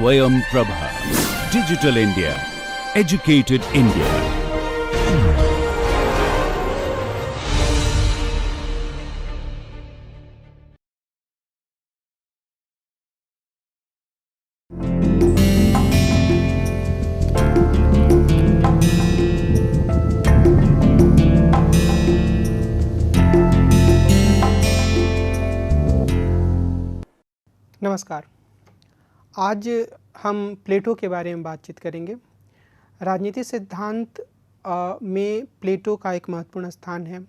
Swayam Prabha. Digital India. Educated India. नमस्कार। आज हम प्लेटो के बारे में बातचीत करेंगे। राजनीति सिद्धांत में प्लेटो का एक महत्वपूर्ण स्थान है।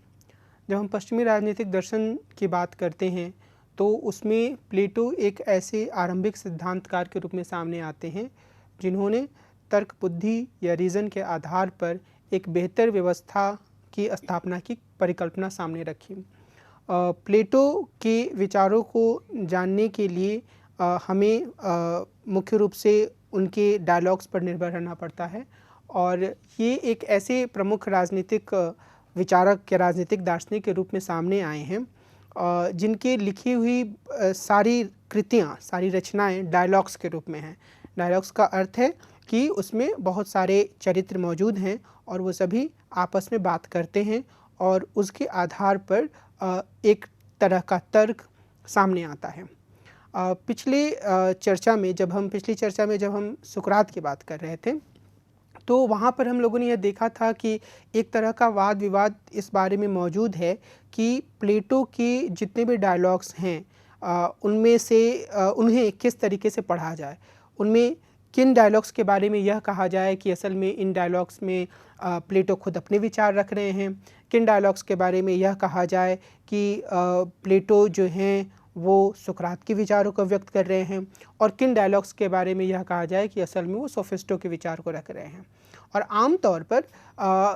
जब हम पश्चिमी राजनीतिक दर्शन की बात करते हैं तो उसमें प्लेटो एक ऐसे आरंभिक सिद्धांतकार के रूप में सामने आते हैं जिन्होंने तर्क बुद्धि या रीज़न के आधार पर एक बेहतर व्यवस्था की स्थापना की परिकल्पना सामने रखी। प्लेटो के विचारों को जानने के लिए हमें मुख्य रूप से उनके डायलॉग्स पर निर्भर रहना पड़ता है और ये एक ऐसे प्रमुख राजनीतिक विचारक या राजनीतिक दार्शनिक के रूप में सामने आए हैं जिनके लिखी हुई सारी कृतियाँ, सारी रचनाएं डायलॉग्स के रूप में हैं। डायलॉग्स का अर्थ है कि उसमें बहुत सारे चरित्र मौजूद हैं और वो सभी आपस में बात करते हैं और उसके आधार पर एक तरह का तर्क सामने आता है। पिछली चर्चा में जब हम सुकरात की बात कर रहे थे तो वहाँ पर हम लोगों ने यह देखा था कि एक तरह का वाद विवाद इस बारे में मौजूद है कि प्लेटो के जितने भी डायलॉग्स हैं उनमें से उन्हें किस तरीके से पढ़ा जाए। उनमें किन डायलॉग्स के बारे में यह कहा जाए कि असल में इन डायलॉग्स में प्लेटो खुद अपने विचार रख रहे हैं, किन डायलॉग्स के बारे में यह कहा जाए कि प्लेटो जो हैं वो सुकरात के विचारों को व्यक्त कर रहे हैं और किन डायलॉग्स के बारे में यह कहा जाए कि असल में वो सोफिस्टो के विचार को रख रहे हैं। और आम तौर पर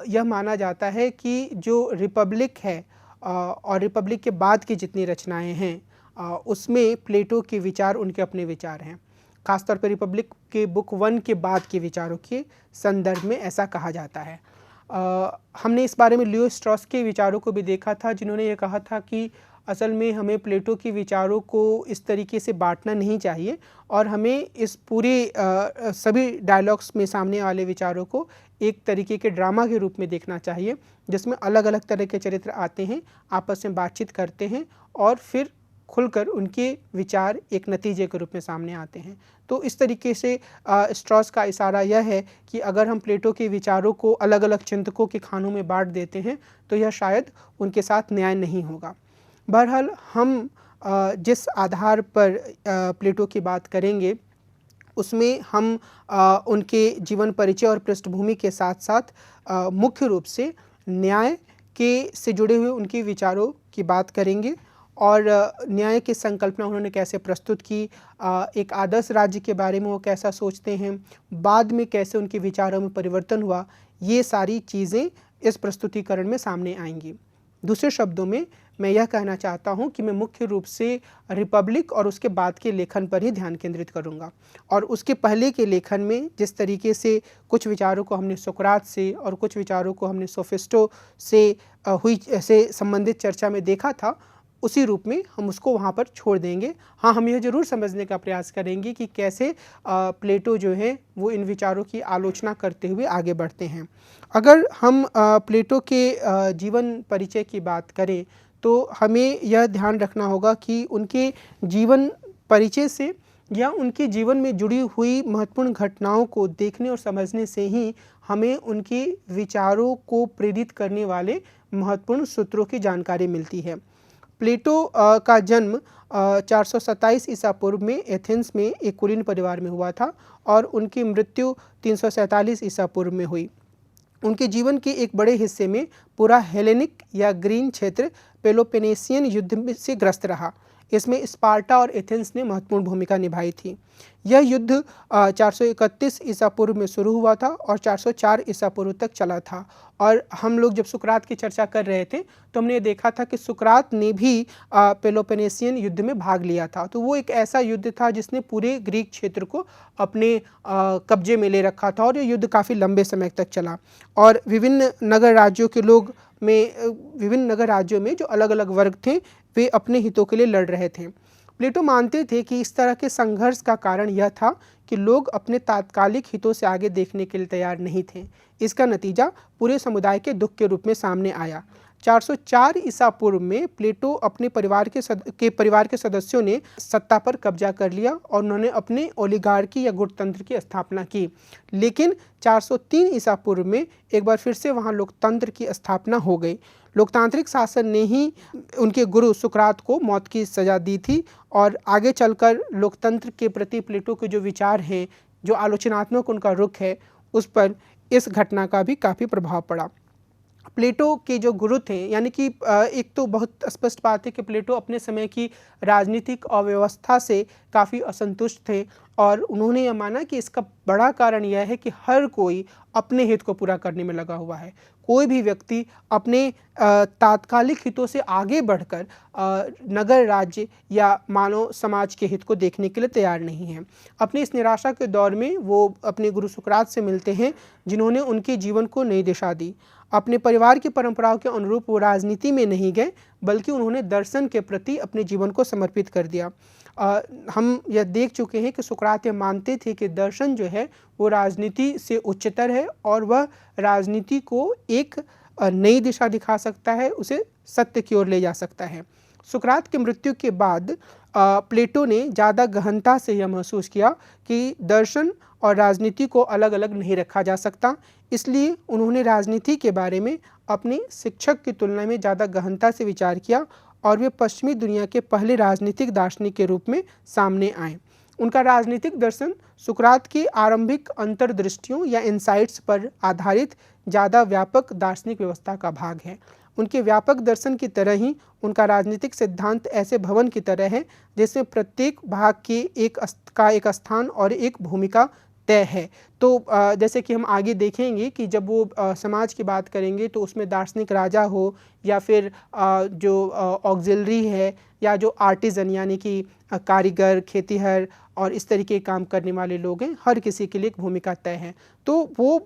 यह माना जाता है कि जो रिपब्लिक है और रिपब्लिक के बाद की जितनी रचनाएं हैं उसमें प्लेटो के विचार उनके अपने विचार हैं। खासतौर पर रिपब्लिक के बुक 1 के बाद के विचारों के संदर्भ में ऐसा कहा जाता है। हमने इस बारे में लियो स्ट्रॉस के विचारों को भी देखा था जिन्होंने ये कहा था कि असल में हमें प्लेटो के विचारों को इस तरीके से बांटना नहीं चाहिए और हमें इस पूरे सभी डायलॉग्स में सामने वाले विचारों को एक तरीके के ड्रामा के रूप में देखना चाहिए जिसमें अलग अलग तरह के चरित्र आते हैं, आपस में बातचीत करते हैं और फिर खुलकर उनके विचार एक नतीजे के रूप में सामने आते हैं। तो इस तरीके से स्ट्रॉस का इशारा यह है कि अगर हम प्लेटो के विचारों को अलग अलग चिंतकों के खानों में बांट देते हैं तो यह शायद उनके साथ न्याय नहीं होगा। बहरहाल हम जिस आधार पर प्लेटो की बात करेंगे उसमें हम उनके जीवन परिचय और पृष्ठभूमि के साथ साथ मुख्य रूप से न्याय के से जुड़े हुए उनके विचारों की बात करेंगे और न्याय की संकल्पना उन्होंने कैसे प्रस्तुत की, एक आदर्श राज्य के बारे में वो कैसा सोचते हैं, बाद में कैसे उनके विचारों में परिवर्तन हुआ, ये सारी चीज़ें इस प्रस्तुतिकरण में सामने आएंगी। दूसरे शब्दों में मैं यह कहना चाहता हूं कि मैं मुख्य रूप से रिपब्लिक और उसके बाद के लेखन पर ही ध्यान केंद्रित करूंगा और उसके पहले के लेखन में जिस तरीके से कुछ विचारों को हमने सुकरात से और कुछ विचारों को हमने सोफिस्टो से संबंधित चर्चा में देखा था उसी रूप में हम उसको वहाँ पर छोड़ देंगे। हाँ, हम यह ज़रूर समझने का प्रयास करेंगे कि कैसे प्लेटो जो है वो इन विचारों की आलोचना करते हुए आगे बढ़ते हैं। अगर हम प्लेटो के जीवन परिचय की बात करें तो हमें यह ध्यान रखना होगा कि उनके जीवन परिचय से या उनके जीवन में जुड़ी हुई महत्वपूर्ण घटनाओं को देखने और समझने से ही हमें उनके विचारों को प्रेरित करने वाले महत्वपूर्ण सूत्रों की जानकारी मिलती है। प्लेटो का जन्म 427 ईसा पूर्व में एथेंस में एक कुलीन परिवार में हुआ था और उनकी मृत्यु 347 ईसा पूर्व में हुई। उनके जीवन के एक बड़े हिस्से में पूरा हेलेनिक या ग्रीन क्षेत्र पेलोपोनेसियन युद्ध से ग्रस्त रहा। इसमें स्पार्टा और एथेंस ने महत्वपूर्ण भूमिका निभाई थी। यह युद्ध 431 ईसा पूर्व में शुरू हुआ था और 404 ईसा पूर्व तक चला था। और हम लोग जब सुकरात की चर्चा कर रहे थे तो हमने देखा था कि सुकरात ने भी पेलोपोनेसियन युद्ध में भाग लिया था। तो वो एक ऐसा युद्ध था जिसने पूरे ग्रीक क्षेत्र को अपने कब्जे में ले रखा था और ये युद्ध काफ़ी लंबे समय तक चला और विभिन्न नगर राज्यों में जो अलग अलग वर्ग थे वे अपने हितों के लिए लड़ रहे थे। प्लेटो मानते थे कि इस तरह के संघर्ष का कारण यह था कि लोग अपने तात्कालिक हितों से आगे देखने के लिए तैयार नहीं थे। इसका नतीजा पूरे समुदाय के दुख के रूप में सामने आया। 404 ईसा पूर्व में प्लेटो अपने परिवार के सदस्यों ने सत्ता पर कब्जा कर लिया और उन्होंने अपने ओलिगार्की या गुटतंत्र की स्थापना की। लेकिन 403 ईसा पूर्व में एक बार फिर से वहाँ लोकतंत्र की स्थापना हो गई। लोकतांत्रिक शासन ने ही उनके गुरु सुकरात को मौत की सज़ा दी थी और आगे चलकर लोकतंत्र के प्रति प्लेटो के जो विचार हैं, जो आलोचनात्मक उनका रुख है, उस पर इस घटना का भी काफ़ी प्रभाव पड़ा। प्लेटो के जो गुरु थे, यानी कि एक तो बहुत स्पष्ट बात है कि प्लेटो अपने समय की राजनीतिक अव्यवस्था से काफ़ी असंतुष्ट थे और उन्होंने यह माना कि इसका बड़ा कारण यह है कि हर कोई अपने हित को पूरा करने में लगा हुआ है। कोई भी व्यक्ति अपने तात्कालिक हितों से आगे बढ़कर नगर राज्य या मानव समाज के हित को देखने के लिए तैयार नहीं है। अपनी इस निराशा के दौर में वो अपने गुरु सुकरात से मिलते हैं, जिन्होंने उनके जीवन को नई दिशा दी। अपने परिवार की परंपराओं के अनुरूप वो राजनीति में नहीं गए, बल्कि उन्होंने दर्शन के प्रति अपने जीवन को समर्पित कर दिया। हम यह देख चुके हैं कि सुकरात ये मानते थे कि दर्शन जो है वो राजनीति से उच्चतर है और वह राजनीति को एक नई दिशा दिखा सकता है, उसे सत्य की ओर ले जा सकता है। सुकरात की मृत्यु के बाद प्लेटो ने ज़्यादा गहनता से यह महसूस किया कि दर्शन और राजनीति को अलग अलग नहीं रखा जा सकता। इसलिए उन्होंने राजनीति के बारे में अपने शिक्षक की तुलना में ज़्यादा गहनता से विचार किया और वे पश्चिमी दुनिया के पहले राजनीतिक दार्शनिक के रूप में सामने आए। उनका राजनीतिक दर्शन सुकरात की आरंभिक अंतर्दृष्टियों या इंसाइट्स पर आधारित ज़्यादा व्यापक दार्शनिक व्यवस्था का भाग है। उनके व्यापक दर्शन की तरह ही उनका राजनीतिक सिद्धांत ऐसे भवन की तरह है जिसमें प्रत्येक भाग के एक स्थान और एक भूमिका तय है। तो जैसे कि हम आगे देखेंगे कि जब वो समाज की बात करेंगे तो उसमें दार्शनिक राजा हो या फिर जो ऑक्सिलरी है या जो आर्टिजन यानी कि कारीगर, खेतीहर और इस तरीके काम करने वाले लोग हैं, हर किसी के लिए एक भूमिका तय है। तो वो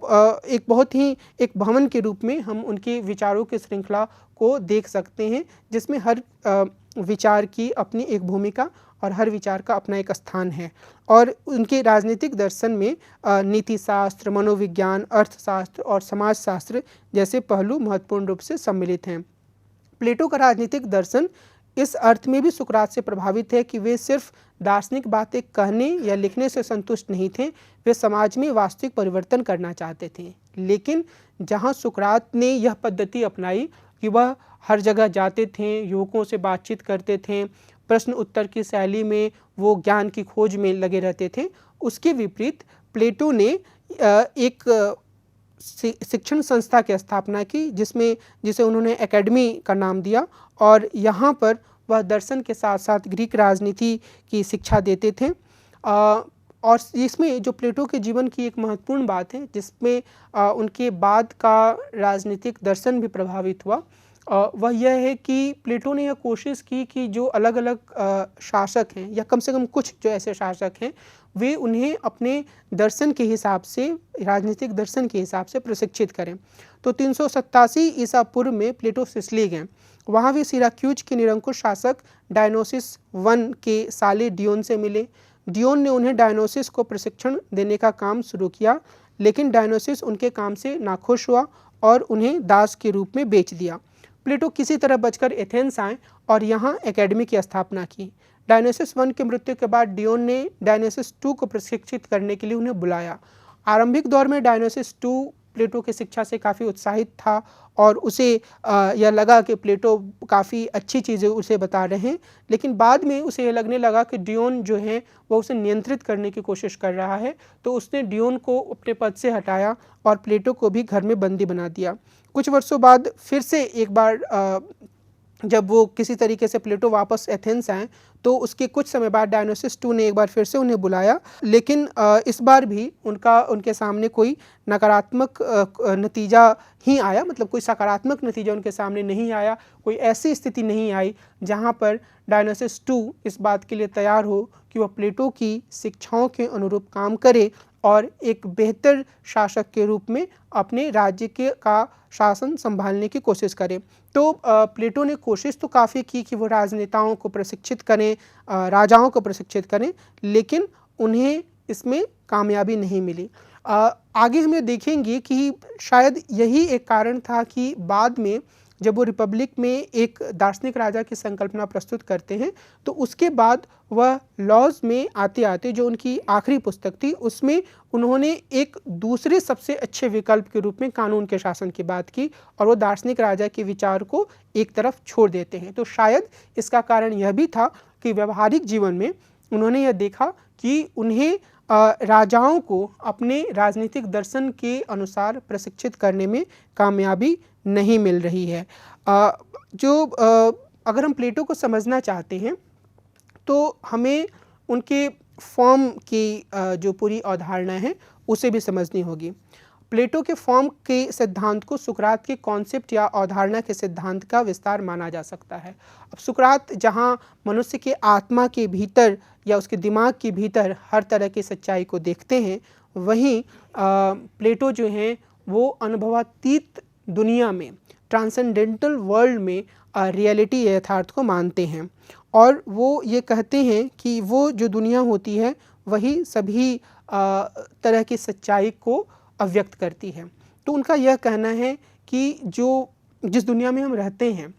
एक बहुत ही एक भवन के रूप में हम उनके विचारों की श्रृंखला को देख सकते हैं, जिसमें हर विचार की अपनी एक भूमिका और हर विचार का अपना एक स्थान है। और उनके राजनीतिक दर्शन में नीति शास्त्र, मनोविज्ञान, अर्थशास्त्र और समाजशास्त्र जैसे पहलू महत्वपूर्ण रूप से सम्मिलित हैं। प्लेटो का राजनीतिक दर्शन इस अर्थ में भी सुकरात से प्रभावित है कि वे सिर्फ दार्शनिक बातें कहने या लिखने से संतुष्ट नहीं थे, वे समाज में वास्तविक परिवर्तन करना चाहते थे। लेकिन जहाँ सुकरात ने यह पद्धति अपनाई कि वह हर जगह जाते थे, युवकों से बातचीत करते थे, प्रश्न उत्तर की शैली में वो ज्ञान की खोज में लगे रहते थे, उसके विपरीत प्लेटो ने एक शिक्षण संस्था की स्थापना की जिसे उन्होंने एकेडमी का नाम दिया और यहाँ पर वह दर्शन के साथ साथ ग्रीक राजनीति की शिक्षा देते थे। और इसमें जो प्लेटो के जीवन की एक महत्वपूर्ण बात है जिसमें उनके बाद का राजनीतिक दर्शन भी प्रभावित हुआ, वह यह है कि प्लेटो ने यह कोशिश की कि जो अलग अलग शासक हैं या कम से कम कुछ जो ऐसे शासक हैं वे उन्हें अपने दर्शन के हिसाब से, राजनीतिक दर्शन के हिसाब से प्रशिक्षित करें। तो 387 ईसा पूर्व में प्लेटो सिसिली गए। वहाँ वे सिराक्यूज के निरंकुश शासक डायनोसिस I के साले डियोन से मिले। डियोन ने उन्हें डायनोसिस को प्रशिक्षण देने का काम शुरू किया, लेकिन डायनोसिस उनके काम से नाखुश हुआ और उन्हें दास के रूप में बेच दिया। प्लेटो किसी तरह बचकर एथेंस आए और यहाँ एकेडमी की स्थापना की। डायनोसिस I की मृत्यु के बाद डियोन ने डायनोसिस II को प्रशिक्षित करने के लिए उन्हें बुलाया। आरंभिक दौर में डायनोसिस II प्लेटो की शिक्षा से काफ़ी उत्साहित था और उसे यह लगा कि प्लेटो काफ़ी अच्छी चीज़ें उसे बता रहे हैं, लेकिन बाद में उसे यह लगने लगा कि डियोन जो है वह उसे नियंत्रित करने की कोशिश कर रहा है। तो उसने डियोन को अपने पद से हटाया और प्लेटो को भी घर में बंदी बना दिया। कुछ वर्षों बाद फिर से एक बार जब वो किसी तरीके से प्लेटो वापस एथेंस आए तो उसके कुछ समय बाद डायनोसिस II ने एक बार फिर से उन्हें बुलाया, लेकिन इस बार भी उनके सामने कोई नकारात्मक नतीजा ही आया, मतलब कोई सकारात्मक नतीजा उनके सामने नहीं आया। कोई ऐसी स्थिति नहीं आई जहाँ पर डायनोसिस II इस बात के लिए तैयार हो कि वह प्लेटो की शिक्षाओं के अनुरूप काम करे और एक बेहतर शासक के रूप में अपने राज्य के का शासन संभालने की कोशिश करें। तो प्लेटो ने कोशिश तो काफ़ी की कि वो राजनेताओं को प्रशिक्षित करें, राजाओं को प्रशिक्षित करें, लेकिन उन्हें इसमें कामयाबी नहीं मिली। आगे हम ये देखेंगे कि शायद यही एक कारण था कि बाद में जब वो रिपब्लिक में एक दार्शनिक राजा की संकल्पना प्रस्तुत करते हैं, तो उसके बाद वह लॉज में आते आते जो उनकी आखिरी पुस्तक थी उसमें उन्होंने एक दूसरे सबसे अच्छे विकल्प के रूप में कानून के शासन की बात की और वो दार्शनिक राजा के विचार को एक तरफ छोड़ देते हैं। तो शायद इसका कारण यह भी था कि व्यवहारिक जीवन में उन्होंने यह देखा कि उन्हें राजाओं को अपने राजनीतिक दर्शन के अनुसार प्रशिक्षित करने में कामयाबी नहीं मिल रही है। अगर हम प्लेटो को समझना चाहते हैं तो हमें उनके फॉर्म की जो पूरी अवधारणा है उसे भी समझनी होगी। प्लेटो के फॉर्म के सिद्धांत को सुकरात के कॉन्सेप्ट या अवधारणा के सिद्धांत का विस्तार माना जा सकता है। अब सुकरात जहाँ मनुष्य के आत्मा के भीतर या उसके दिमाग के भीतर हर तरह की सच्चाई को देखते हैं, वहीं प्लेटो जो हैं वो अनुभवातीत दुनिया में, ट्रांसेंडेंटल वर्ल्ड में रियलिटी यथार्थ को मानते हैं और वो ये कहते हैं कि वो जो दुनिया होती है वही सभी तरह की सच्चाई को अव्यक्त करती है। तो उनका यह कहना है कि जिस दुनिया में हम रहते हैं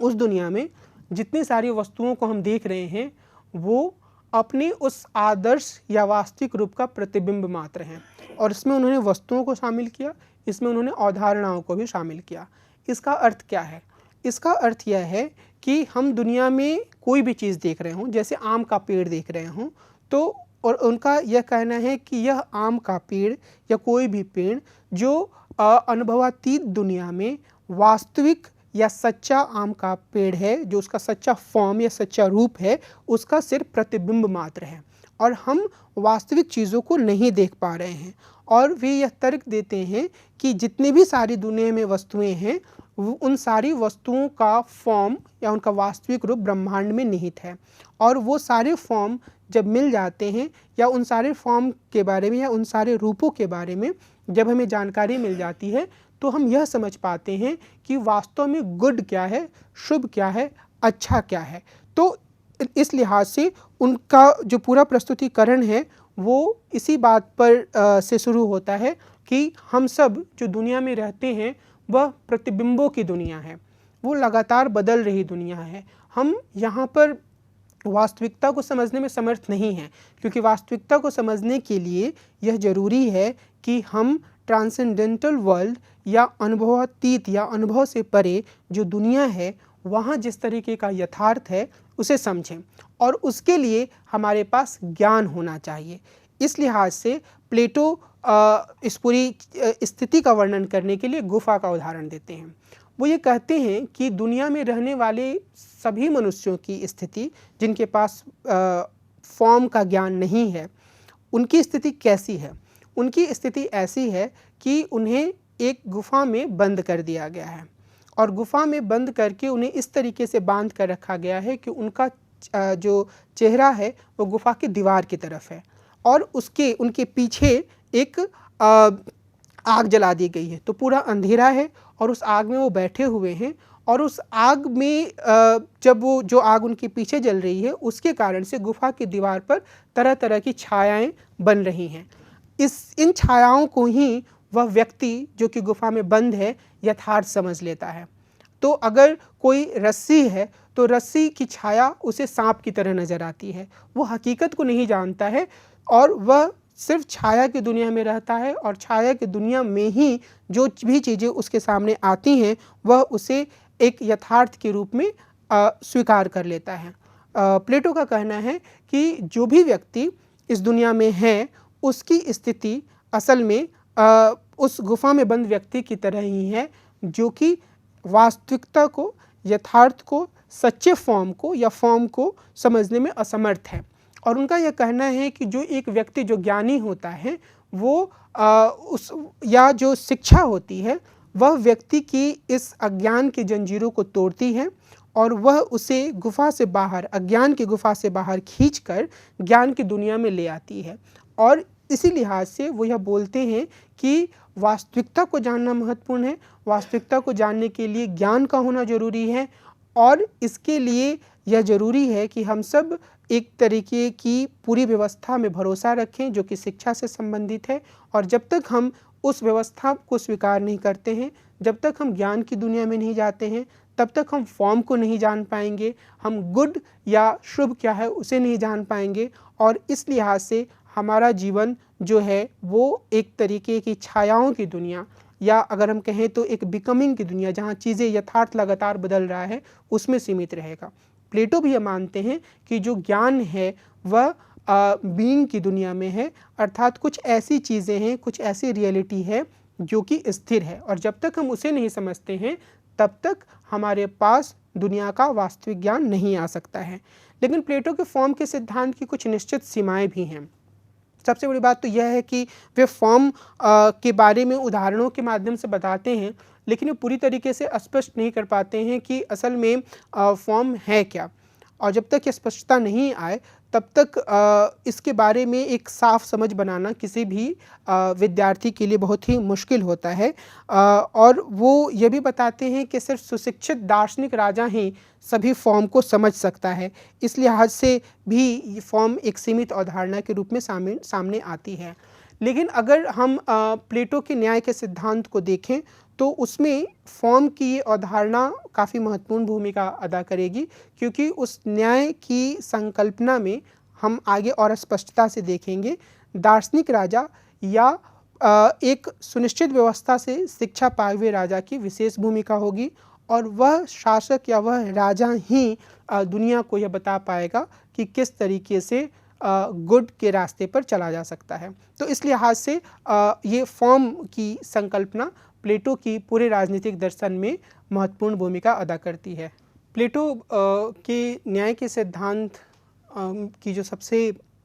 उस दुनिया में जितनी सारी वस्तुओं को हम देख रहे हैं वो अपने उस आदर्श या वास्तविक रूप का प्रतिबिंब मात्र हैं। और इसमें उन्होंने वस्तुओं को शामिल किया, इसमें उन्होंने अवधारणाओं को भी शामिल किया। इसका अर्थ क्या है? इसका अर्थ यह है कि हम दुनिया में कोई भी चीज़ देख रहे हों, जैसे आम का पेड़ देख रहे हों, तो और उनका यह कहना है कि यह आम का पेड़ या कोई भी पेड़ जो अनुभवातीत दुनिया में वास्तविक या सच्चा आम का पेड़ है, जो उसका सच्चा फॉर्म या सच्चा रूप है, उसका सिर्फ प्रतिबिंब मात्र है और हम वास्तविक चीज़ों को नहीं देख पा रहे हैं। और वे यह तर्क देते हैं कि जितनी भी सारी दुनिया में वस्तुएं हैं उन सारी वस्तुओं का फॉर्म या उनका वास्तविक रूप ब्रह्मांड में निहित है और वो सारे फॉर्म जब मिल जाते हैं या उन सारे फॉर्म के बारे में या उन सारे रूपों के बारे में जब हमें जानकारी मिल जाती है तो हम यह समझ पाते हैं कि वास्तव में गुड क्या है, शुभ क्या है, अच्छा क्या है। तो इस लिहाज से उनका जो पूरा प्रस्तुतिकरण है वो इसी बात पर से शुरू होता है कि हम सब जो दुनिया में रहते हैं वह प्रतिबिंबों की दुनिया है, वो लगातार बदल रही दुनिया है। हम यहाँ पर वास्तविकता को समझने में समर्थ नहीं हैं, क्योंकि वास्तविकता को समझने के लिए यह जरूरी है कि हम ट्रांसेंडेंटल वर्ल्ड या अनुभवातीत या अनुभव से परे जो दुनिया है वहाँ जिस तरीके का यथार्थ है उसे समझें और उसके लिए हमारे पास ज्ञान होना चाहिए। इस लिहाज से प्लेटो इस पूरी स्थिति का वर्णन करने के लिए गुफा का उदाहरण देते हैं। वो ये कहते हैं कि दुनिया में रहने वाले सभी मनुष्यों की स्थिति जिनके पास फॉर्म का ज्ञान नहीं है, उनकी स्थिति कैसी है? उनकी स्थिति ऐसी है कि उन्हें एक गुफा में बंद कर दिया गया है और गुफा में बंद करके उन्हें इस तरीके से बांध कर रखा गया है कि उनका जो चेहरा है वो गुफा की दीवार की तरफ है और उनके पीछे एक आग जला दी गई है। तो पूरा अंधेरा है और उस आग में वो बैठे हुए हैं और उस आग में जब वो जो आग उनके पीछे जल रही है उसके कारण से गुफा की दीवार पर तरह तरह की छायाएं बन रही हैं। इन छायाओं को ही वह व्यक्ति जो कि गुफा में बंद है यथार्थ समझ लेता है। तो अगर कोई रस्सी है तो रस्सी की छाया उसे सांप की तरह नज़र आती है, वो हकीकत को नहीं जानता है और वह सिर्फ छाया की दुनिया में रहता है और छाया की दुनिया में ही जो भी चीज़ें उसके सामने आती हैं वह उसे एक यथार्थ के रूप में स्वीकार कर लेता है। प्लेटो का कहना है कि जो भी व्यक्ति इस दुनिया में है उसकी स्थिति असल में उस गुफा में बंद व्यक्ति की तरह ही है जो कि वास्तविकता को, यथार्थ को, सच्चे फॉर्म को या फॉर्म को समझने में असमर्थ है। और उनका यह कहना है कि जो एक व्यक्ति जो ज्ञानी होता है वो या जो शिक्षा होती है वह व्यक्ति की इस अज्ञान की जंजीरों को तोड़ती है और वह उसे गुफा से बाहर, अज्ञान की गुफा से बाहर खींचकर ज्ञान की दुनिया में ले आती है। और इसी लिहाज से वो यह बोलते हैं कि वास्तविकता को जानना महत्वपूर्ण है, वास्तविकता को जानने के लिए ज्ञान का होना जरूरी है, और इसके लिए यह ज़रूरी है कि हम सब एक तरीके की पूरी व्यवस्था में भरोसा रखें जो कि शिक्षा से संबंधित है। और जब तक हम उस व्यवस्था को स्वीकार नहीं करते हैं, जब तक हम ज्ञान की दुनिया में नहीं जाते हैं, तब तक हम फॉर्म को नहीं जान पाएंगे, हम गुड या शुभ क्या है उसे नहीं जान पाएंगे। और इस लिहाज से हमारा जीवन जो है वो एक तरीके की छायाओं की दुनिया, या अगर हम कहें तो एक बिकमिंग की दुनिया, जहाँ चीज़ें यथार्थ लगातार बदल रहा है, उसमें सीमित रहेगा। प्लेटो भी ये मानते हैं कि जो ज्ञान है वह बीइंग की दुनिया में है, अर्थात कुछ ऐसी चीज़ें हैं, कुछ ऐसी रियलिटी है जो कि स्थिर है, और जब तक हम उसे नहीं समझते हैं तब तक हमारे पास दुनिया का वास्तविक ज्ञान नहीं आ सकता है। लेकिन प्लेटो के फॉर्म के सिद्धांत की कुछ निश्चित सीमाएं भी हैं। सबसे बड़ी बात तो यह है कि वे फॉर्म के बारे में उदाहरणों के माध्यम से बताते हैं, लेकिन वो पूरी तरीके से स्पष्ट नहीं कर पाते हैं कि असल में फॉर्म है क्या। और जब तक ये स्पष्टता नहीं आए तब तक इसके बारे में एक साफ समझ बनाना किसी भी विद्यार्थी के लिए बहुत ही मुश्किल होता है। और वो ये भी बताते हैं कि सिर्फ सुशिक्षित दार्शनिक राजा ही सभी फॉर्म को समझ सकता है। इस लिहाज से भी ये फॉर्म एक सीमित अवधारणा के रूप में सामने आती है। लेकिन अगर हम प्लेटो के न्याय के सिद्धांत को देखें तो उसमें फॉर्म की ये अवधारणा काफ़ी महत्वपूर्ण भूमिका अदा करेगी, क्योंकि उस न्याय की संकल्पना में हम आगे और स्पष्टता से देखेंगे दार्शनिक राजा या एक सुनिश्चित व्यवस्था से शिक्षा पाए हुए राजा की विशेष भूमिका होगी, और वह शासक या वह राजा ही दुनिया को यह बता पाएगा कि किस तरीके से गुड के रास्ते पर चला जा सकता है। तो इस लिहाज से ये फॉर्म की संकल्पना प्लेटो की पूरे राजनीतिक दर्शन में महत्वपूर्ण भूमिका अदा करती है। प्लेटो के न्याय के सिद्धांत की जो सबसे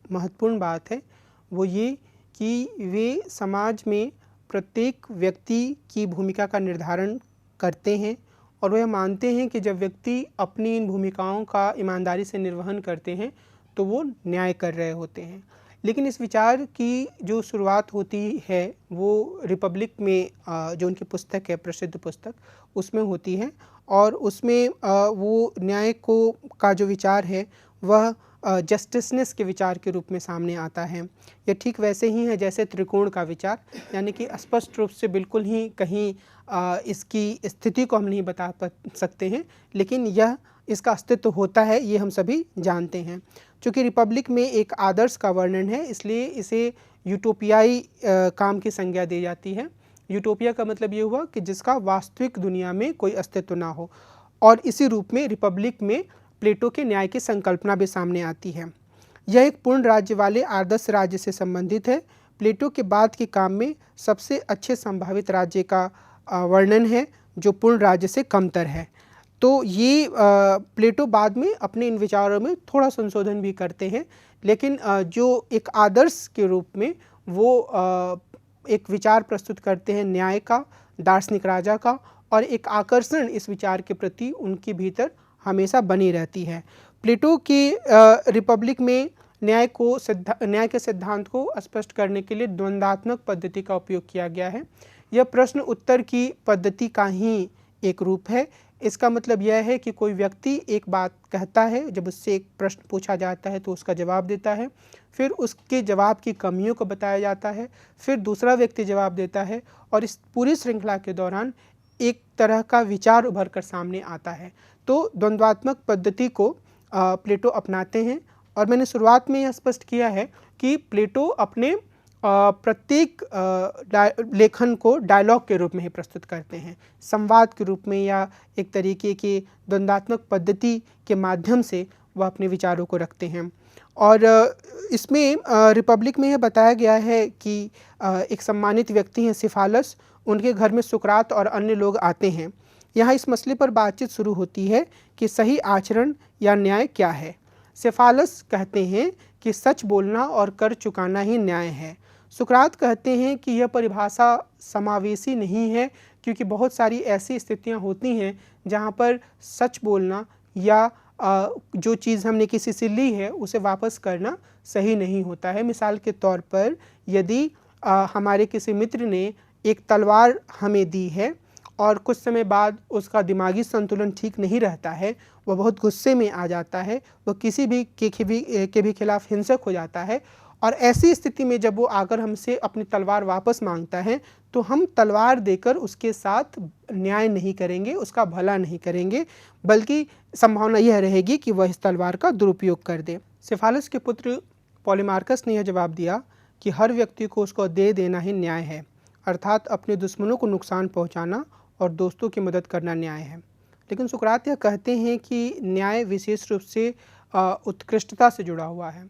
महत्वपूर्ण बात है वो ये कि वे समाज में प्रत्येक व्यक्ति की भूमिका का निर्धारण करते हैं, और वह मानते हैं कि जब व्यक्ति अपनी इन भूमिकाओं का ईमानदारी से निर्वहन करते हैं तो वो न्याय कर रहे होते हैं। लेकिन इस विचार की जो शुरुआत होती है वो रिपब्लिक में जो उनकी पुस्तक है, प्रसिद्ध पुस्तक, उसमें होती है, और उसमें वो न्याय को का जो विचार है वह जस्टिसनेस के विचार के रूप में सामने आता है। यह ठीक वैसे ही है जैसे त्रिकोण का विचार, यानी कि स्पष्ट रूप से बिल्कुल ही कहीं इसकी स्थिति को हम नहीं बता सकते हैं, लेकिन यह इसका अस्तित्व होता है, ये हम सभी जानते हैं। चूँकि रिपब्लिक में एक आदर्श का वर्णन है, इसलिए इसे यूटोपियाई काम की संज्ञा दी जाती है। यूटोपिया का मतलब ये हुआ कि जिसका वास्तविक दुनिया में कोई अस्तित्व ना हो, और इसी रूप में रिपब्लिक में प्लेटो के न्याय की संकल्पना भी सामने आती है। यह एक पूर्ण राज्य वाले आदर्श राज्य से संबंधित है। प्लेटो के बाद के काम में सबसे अच्छे संभावित राज्य का वर्णन है जो पूर्ण राज्य से कमतर है। तो ये प्लेटो बाद में अपने इन विचारों में थोड़ा संशोधन भी करते हैं, लेकिन जो एक आदर्श के रूप में वो एक विचार प्रस्तुत करते हैं न्याय का, दार्शनिक राजा का, और एक आकर्षण इस विचार के प्रति उनके भीतर हमेशा बनी रहती है। प्लेटो की रिपब्लिक में न्याय के सिद्धांत को स्पष्ट करने के लिए द्वंद्वात्मक पद्धति का उपयोग किया गया है। यह प्रश्न उत्तर की पद्धति का ही एक रूप है। इसका मतलब यह है कि कोई व्यक्ति एक बात कहता है, जब उससे एक प्रश्न पूछा जाता है तो उसका जवाब देता है, फिर उसके जवाब की कमियों को बताया जाता है, फिर दूसरा व्यक्ति जवाब देता है, और इस पूरी श्रृंखला के दौरान एक तरह का विचार उभर कर सामने आता है। तो द्वंद्वात्मक पद्धति को प्लेटो अपनाते हैं, और मैंने शुरुआत में यह स्पष्ट किया है कि प्लेटो अपने प्रत्येक लेखन को डायलॉग के रूप में ही प्रस्तुत करते हैं, संवाद के रूप में, या एक तरीके की द्वंद्वात्मक पद्धति के माध्यम से वह अपने विचारों को रखते हैं। और इसमें रिपब्लिक में यह बताया गया है कि एक सम्मानित व्यक्ति हैं सिफालस, उनके घर में सुकरात और अन्य लोग आते हैं। यहाँ इस मसले पर बातचीत शुरू होती है कि सही आचरण या न्याय क्या है। सिफालस कहते हैं कि सच बोलना और कर चुकाना ही न्याय है। सुकरात कहते हैं कि यह परिभाषा समावेशी नहीं है, क्योंकि बहुत सारी ऐसी स्थितियां होती हैं जहां पर सच बोलना या जो चीज़ हमने किसी से ली है उसे वापस करना सही नहीं होता है। मिसाल के तौर पर यदि हमारे किसी मित्र ने एक तलवार हमें दी है और कुछ समय बाद उसका दिमागी संतुलन ठीक नहीं रहता है, वह बहुत गुस्से में आ जाता है, वह किसी भी के भी खिलाफ हिंसक हो जाता है, और ऐसी स्थिति में जब वो आकर हमसे अपनी तलवार वापस मांगता है तो हम तलवार देकर उसके साथ न्याय नहीं करेंगे, उसका भला नहीं करेंगे, बल्कि संभावना यह रहेगी कि वह इस तलवार का दुरुपयोग कर दे। सेफालस के पुत्र पॉलीमार्कस ने यह जवाब दिया कि हर व्यक्ति को उसको दे देना ही न्याय है, अर्थात अपने दुश्मनों को नुकसान पहुंचाना और दोस्तों की मदद करना न्याय है। लेकिन सुकरात यह कहते हैं कि न्याय विशेष रूप से उत्कृष्टता से जुड़ा हुआ है,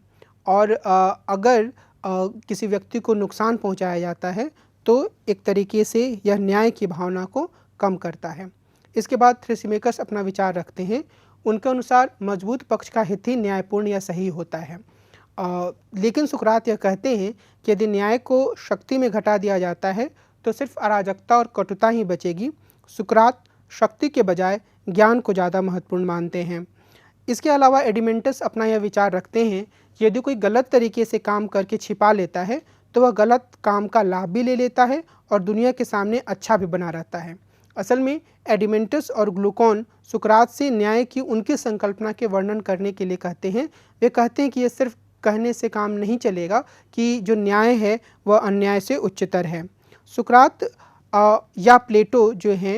और अगर किसी व्यक्ति को नुकसान पहुंचाया जाता है तो एक तरीके से यह न्याय की भावना को कम करता है। इसके बाद थ्रेसिमेकस अपना विचार रखते हैं। उनके अनुसार मजबूत पक्ष का हित ही न्यायपूर्ण या सही होता है। लेकिन सुकरात यह कहते हैं कि यदि न्याय को शक्ति में घटा दिया जाता है तो सिर्फ अराजकता और कटुता ही बचेगी। सुकरात शक्ति के बजाय ज्ञान को ज़्यादा महत्वपूर्ण मानते हैं। इसके अलावा एडिमेंटस अपना यह विचार रखते हैं कि यदि कोई गलत तरीके से काम करके छिपा लेता है तो वह गलत काम का लाभ भी ले लेता है और दुनिया के सामने अच्छा भी बना रहता है। असल में एडिमेंटस और ग्लूकॉन सुकरात से न्याय की उनकी संकल्पना के वर्णन करने के लिए कहते हैं। वे कहते हैं कि यह सिर्फ कहने से काम नहीं चलेगा कि जो न्याय है वह अन्याय से उच्चतर है। सुकरात या प्लेटो जो हैं,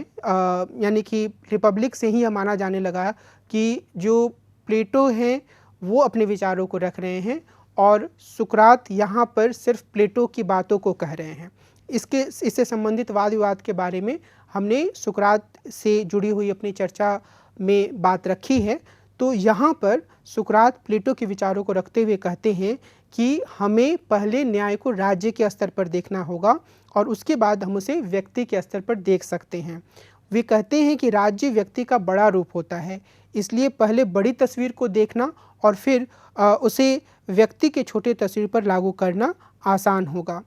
यानी कि रिपब्लिक से ही यह माना जाने लगा कि जो प्लेटो हैं वो अपने विचारों को रख रहे हैं और सुकरात यहाँ पर सिर्फ प्लेटो की बातों को कह रहे हैं। इससे संबंधित वाद विवाद के बारे में हमने सुकरात से जुड़ी हुई अपनी चर्चा में बात रखी है। तो यहाँ पर सुकरात प्लेटो के विचारों को रखते हुए कहते हैं कि हमें पहले न्याय को राज्य के स्तर पर देखना होगा और उसके बाद हम उसे व्यक्ति के स्तर पर देख सकते हैं। वे कहते हैं कि राज्य व्यक्ति का बड़ा रूप होता है, इसलिए पहले बड़ी तस्वीर को देखना और फिर उसे व्यक्ति के छोटे तस्वीर पर लागू करना आसान होगा।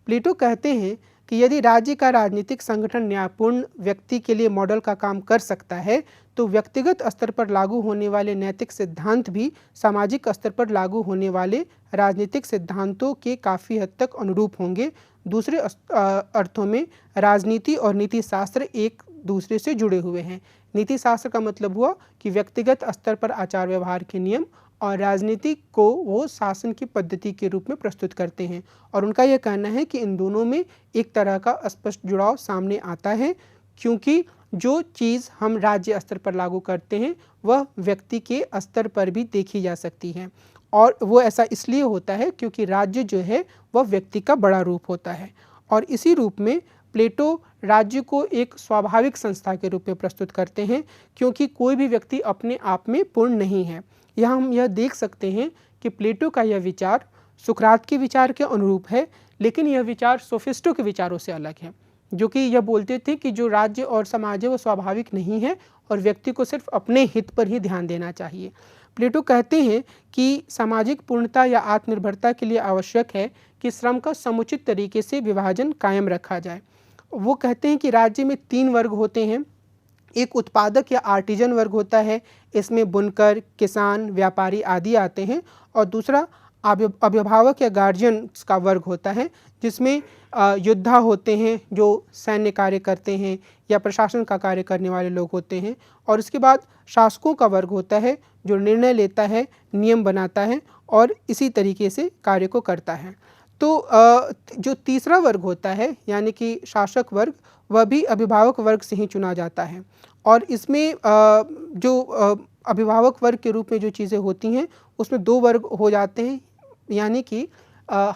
प्लेटो कहते हैं कि यदि राज्य का राजनीतिक संगठन न्यायपूर्ण व्यक्ति के लिए मॉडल का काम कर सकता है तो व्यक्तिगत स्तर पर लागू होने वाले नैतिक सिद्धांत भी सामाजिक स्तर पर लागू होने वाले राजनीतिक सिद्धांतों के काफ़ी हद तक अनुरूप होंगे। दूसरे अर्थों में राजनीति और नीति शास्त्र एक दूसरे से जुड़े हुए हैं। नीति शास्त्र का मतलब हुआ कि व्यक्तिगत स्तर पर आचार व्यवहार के नियम, और राजनीति को वो शासन की पद्धति के रूप में प्रस्तुत करते हैं। और उनका यह कहना है कि इन दोनों में एक तरह का स्पष्ट जुड़ाव सामने आता है, क्योंकि जो चीज़ हम राज्य स्तर पर लागू करते हैं वह व्यक्ति के स्तर पर भी देखी जा सकती है, और वो ऐसा इसलिए होता है क्योंकि राज्य जो है वह व्यक्ति का बड़ा रूप होता है। और इसी रूप में प्लेटो राज्य को एक स्वाभाविक संस्था के रूप में प्रस्तुत करते हैं, क्योंकि कोई भी व्यक्ति अपने आप में पूर्ण नहीं है। यहाँ हम यह देख सकते हैं कि प्लेटो का यह विचार सुकरात के विचार के अनुरूप है, लेकिन यह विचार सोफिस्टों के विचारों से अलग है, जो कि यह बोलते थे कि जो राज्य और समाज है वो स्वाभाविक नहीं है और व्यक्ति को सिर्फ अपने हित पर ही ध्यान देना चाहिए। प्लेटो कहते हैं कि सामाजिक पूर्णता या आत्मनिर्भरता के लिए आवश्यक है कि श्रम का समुचित तरीके से विभाजन कायम रखा जाए। वो कहते हैं कि राज्य में 3 वर्ग होते हैं। एक उत्पादक या आर्टिजन वर्ग होता है, इसमें बुनकर, किसान, व्यापारी आदि आते हैं। और दूसरा अभिभावक या गार्जियंस का वर्ग होता है, जिसमें योद्धा होते हैं जो सैन्य कार्य करते हैं या प्रशासन का कार्य करने वाले लोग होते हैं। और इसके बाद शासकों का वर्ग होता है जो निर्णय लेता है, नियम बनाता है और इसी तरीके से कार्य को करता है। तो जो तीसरा वर्ग होता है यानी कि शासक वर्ग, वह भी अभिभावक वर्ग से ही चुना जाता है। और इसमें जो अभिभावक वर्ग के रूप में जो चीज़ें होती हैं उसमें 2 वर्ग हो जाते हैं, यानी कि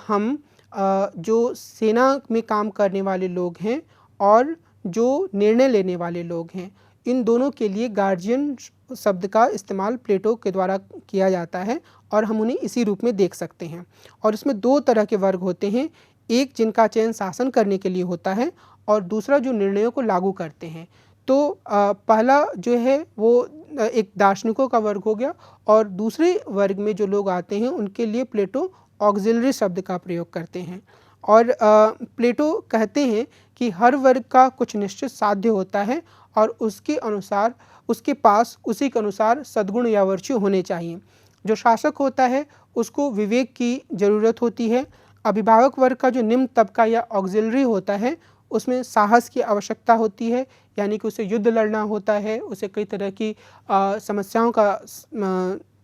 हम जो सेना में काम करने वाले लोग हैं और जो निर्णय लेने वाले लोग हैं, इन दोनों के लिए गार्जियन शब्द का इस्तेमाल प्लेटो के द्वारा किया जाता है और हम उन्हें इसी रूप में देख सकते हैं। और इसमें 2 तरह के वर्ग होते हैं, एक जिनका चयन शासन करने के लिए होता है और दूसरा जो निर्णयों को लागू करते हैं। तो पहला जो है वो एक दार्शनिकों का वर्ग हो गया, और दूसरे वर्ग में जो लोग आते हैं उनके लिए प्लेटो ऑक्सिलरी शब्द का प्रयोग करते हैं। और प्लेटो कहते हैं कि हर वर्ग का कुछ निश्चित साध्य होता है और उसके अनुसार उसके पास उसी के अनुसार सद्गुण या वर्च्यू होने चाहिए। जो शासक होता है उसको विवेक की ज़रूरत होती है। अभिभावक वर्ग का जो निम्न तबका या ऑक्सिलरी होता है उसमें साहस की आवश्यकता होती है, यानी कि उसे युद्ध लड़ना होता है, उसे कई तरह की समस्याओं का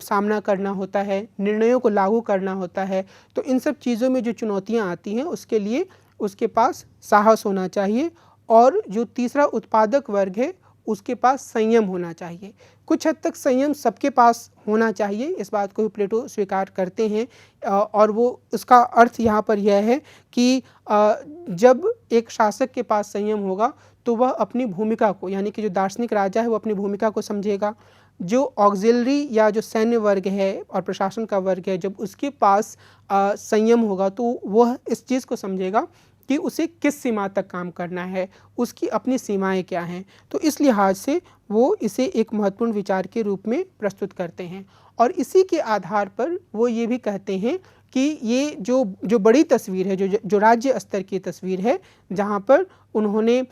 सामना करना होता है, निर्णयों को लागू करना होता है। तो इन सब चीज़ों में जो चुनौतियाँ आती हैं उसके लिए उसके पास साहस होना चाहिए। और जो तीसरा उत्पादक वर्ग है उसके पास संयम होना चाहिए। कुछ हद तक संयम सबके पास होना चाहिए, इस बात को भी प्लेटो स्वीकार करते हैं। और वो उसका अर्थ यहाँ पर यह है कि जब एक शासक के पास संयम होगा तो वह अपनी भूमिका को, यानी कि जो दार्शनिक राजा है वो अपनी भूमिका को समझेगा। जो ऑक्सिलरी या जो सैन्य वर्ग है और प्रशासन का वर्ग है, जब उसके पास संयम होगा तो वह इस चीज़ को समझेगा कि उसे किस सीमा तक काम करना है, उसकी अपनी सीमाएं क्या हैं। तो इस लिहाज से वो इसे एक महत्वपूर्ण विचार के रूप में प्रस्तुत करते हैं। और इसी के आधार पर वो ये भी कहते हैं कि ये जो बड़ी तस्वीर है, जो राज्य स्तर की तस्वीर है, जहाँ पर उन्होंने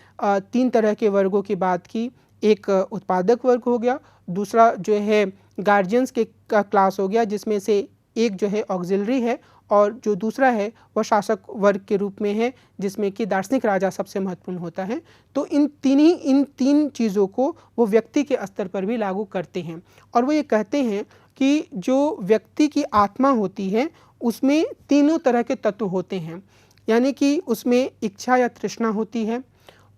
3 तरह के वर्गों की बात की। एक उत्पादक वर्ग हो गया, दूसरा जो है गार्जियंस के क्लास हो गया, जिसमें से एक जो है ऑक्सिलरी है, और जो दूसरा है वह शासक वर्ग के रूप में है, जिसमें कि दार्शनिक राजा सबसे महत्वपूर्ण होता है। तो इन तीन चीज़ों को वो व्यक्ति के स्तर पर भी लागू करते हैं। और वो ये कहते हैं कि जो व्यक्ति की आत्मा होती है उसमें तीनों तरह के तत्व होते हैं, यानी कि उसमें इच्छा या तृष्णा होती है,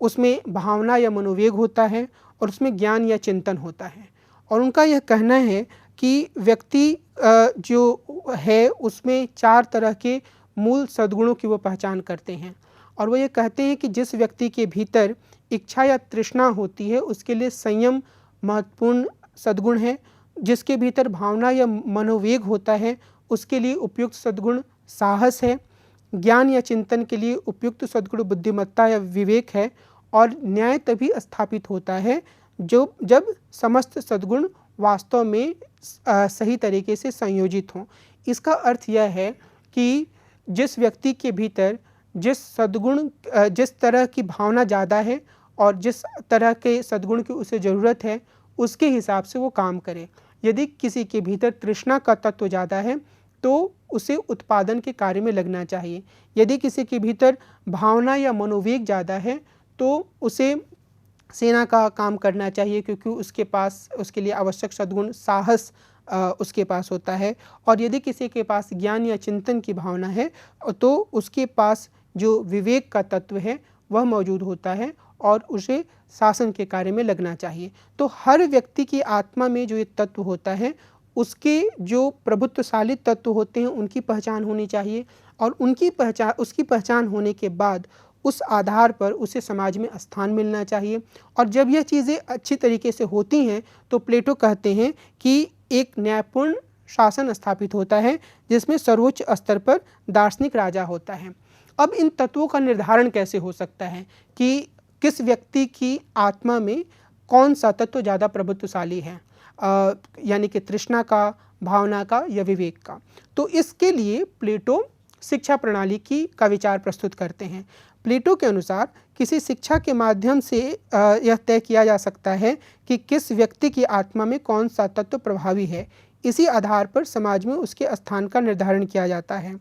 उसमें भावना या मनोवेग होता है, और उसमें ज्ञान या चिंतन होता है। और उनका यह कहना है कि व्यक्ति जो है उसमें 4 तरह के मूल सद्गुणों की वो पहचान करते हैं। और वो ये कहते हैं कि जिस व्यक्ति के भीतर इच्छा या तृष्णा होती है उसके लिए संयम महत्वपूर्ण सद्गुण है। जिसके भीतर भावना या मनोवेग होता है उसके लिए उपयुक्त सद्गुण साहस है। ज्ञान या चिंतन के लिए उपयुक्त सद्गुण बुद्धिमत्ता या विवेक है। और न्याय तभी स्थापित होता है जब समस्त सद्गुण वास्तव में सही तरीके से संयोजित हों। इसका अर्थ यह है कि जिस व्यक्ति के भीतर जिस तरह की भावना ज़्यादा है और जिस तरह के सद्गुण की उसे ज़रूरत है उसके हिसाब से वो काम करे। यदि किसी के भीतर तृष्णा का तत्व ज़्यादा है तो उसे उत्पादन के कार्य में लगना चाहिए। यदि किसी के भीतर भावना या मनोवेग ज़्यादा है तो उसे सेना का काम करना चाहिए, क्योंकि उसके लिए आवश्यक सद्गुण साहस उसके पास होता है। और यदि किसी के पास ज्ञान या चिंतन की भावना है तो उसके पास जो विवेक का तत्व है वह मौजूद होता है और उसे शासन के कार्य में लगना चाहिए। तो हर व्यक्ति की आत्मा में जो ये तत्व होता है उसके जो प्रभुत्वशाली तत्व होते हैं उनकी पहचान होनी चाहिए। और उसकी पहचान होने के बाद उस आधार पर उसे समाज में स्थान मिलना चाहिए। और जब यह चीज़ें अच्छी तरीके से होती हैं तो प्लेटो कहते हैं कि एक न्यायपूर्ण शासन स्थापित होता है जिसमें सर्वोच्च स्तर पर दार्शनिक राजा होता है। अब इन तत्वों का निर्धारण कैसे हो सकता है कि किस व्यक्ति की आत्मा में कौन सा तत्व ज़्यादा प्रभुत्वशाली है, यानी कि तृष्णा का, भावना का या विवेक का। तो इसके लिए प्लेटो शिक्षा प्रणाली का विचार प्रस्तुत करते हैं। प्लेटो के अनुसार किसी शिक्षा के माध्यम से यह तय किया जा सकता है कि किस व्यक्ति की आत्मा में कौन सा तत्व प्रभावी है। इसी आधार पर समाज में उसके स्थान का निर्धारण किया जाता है।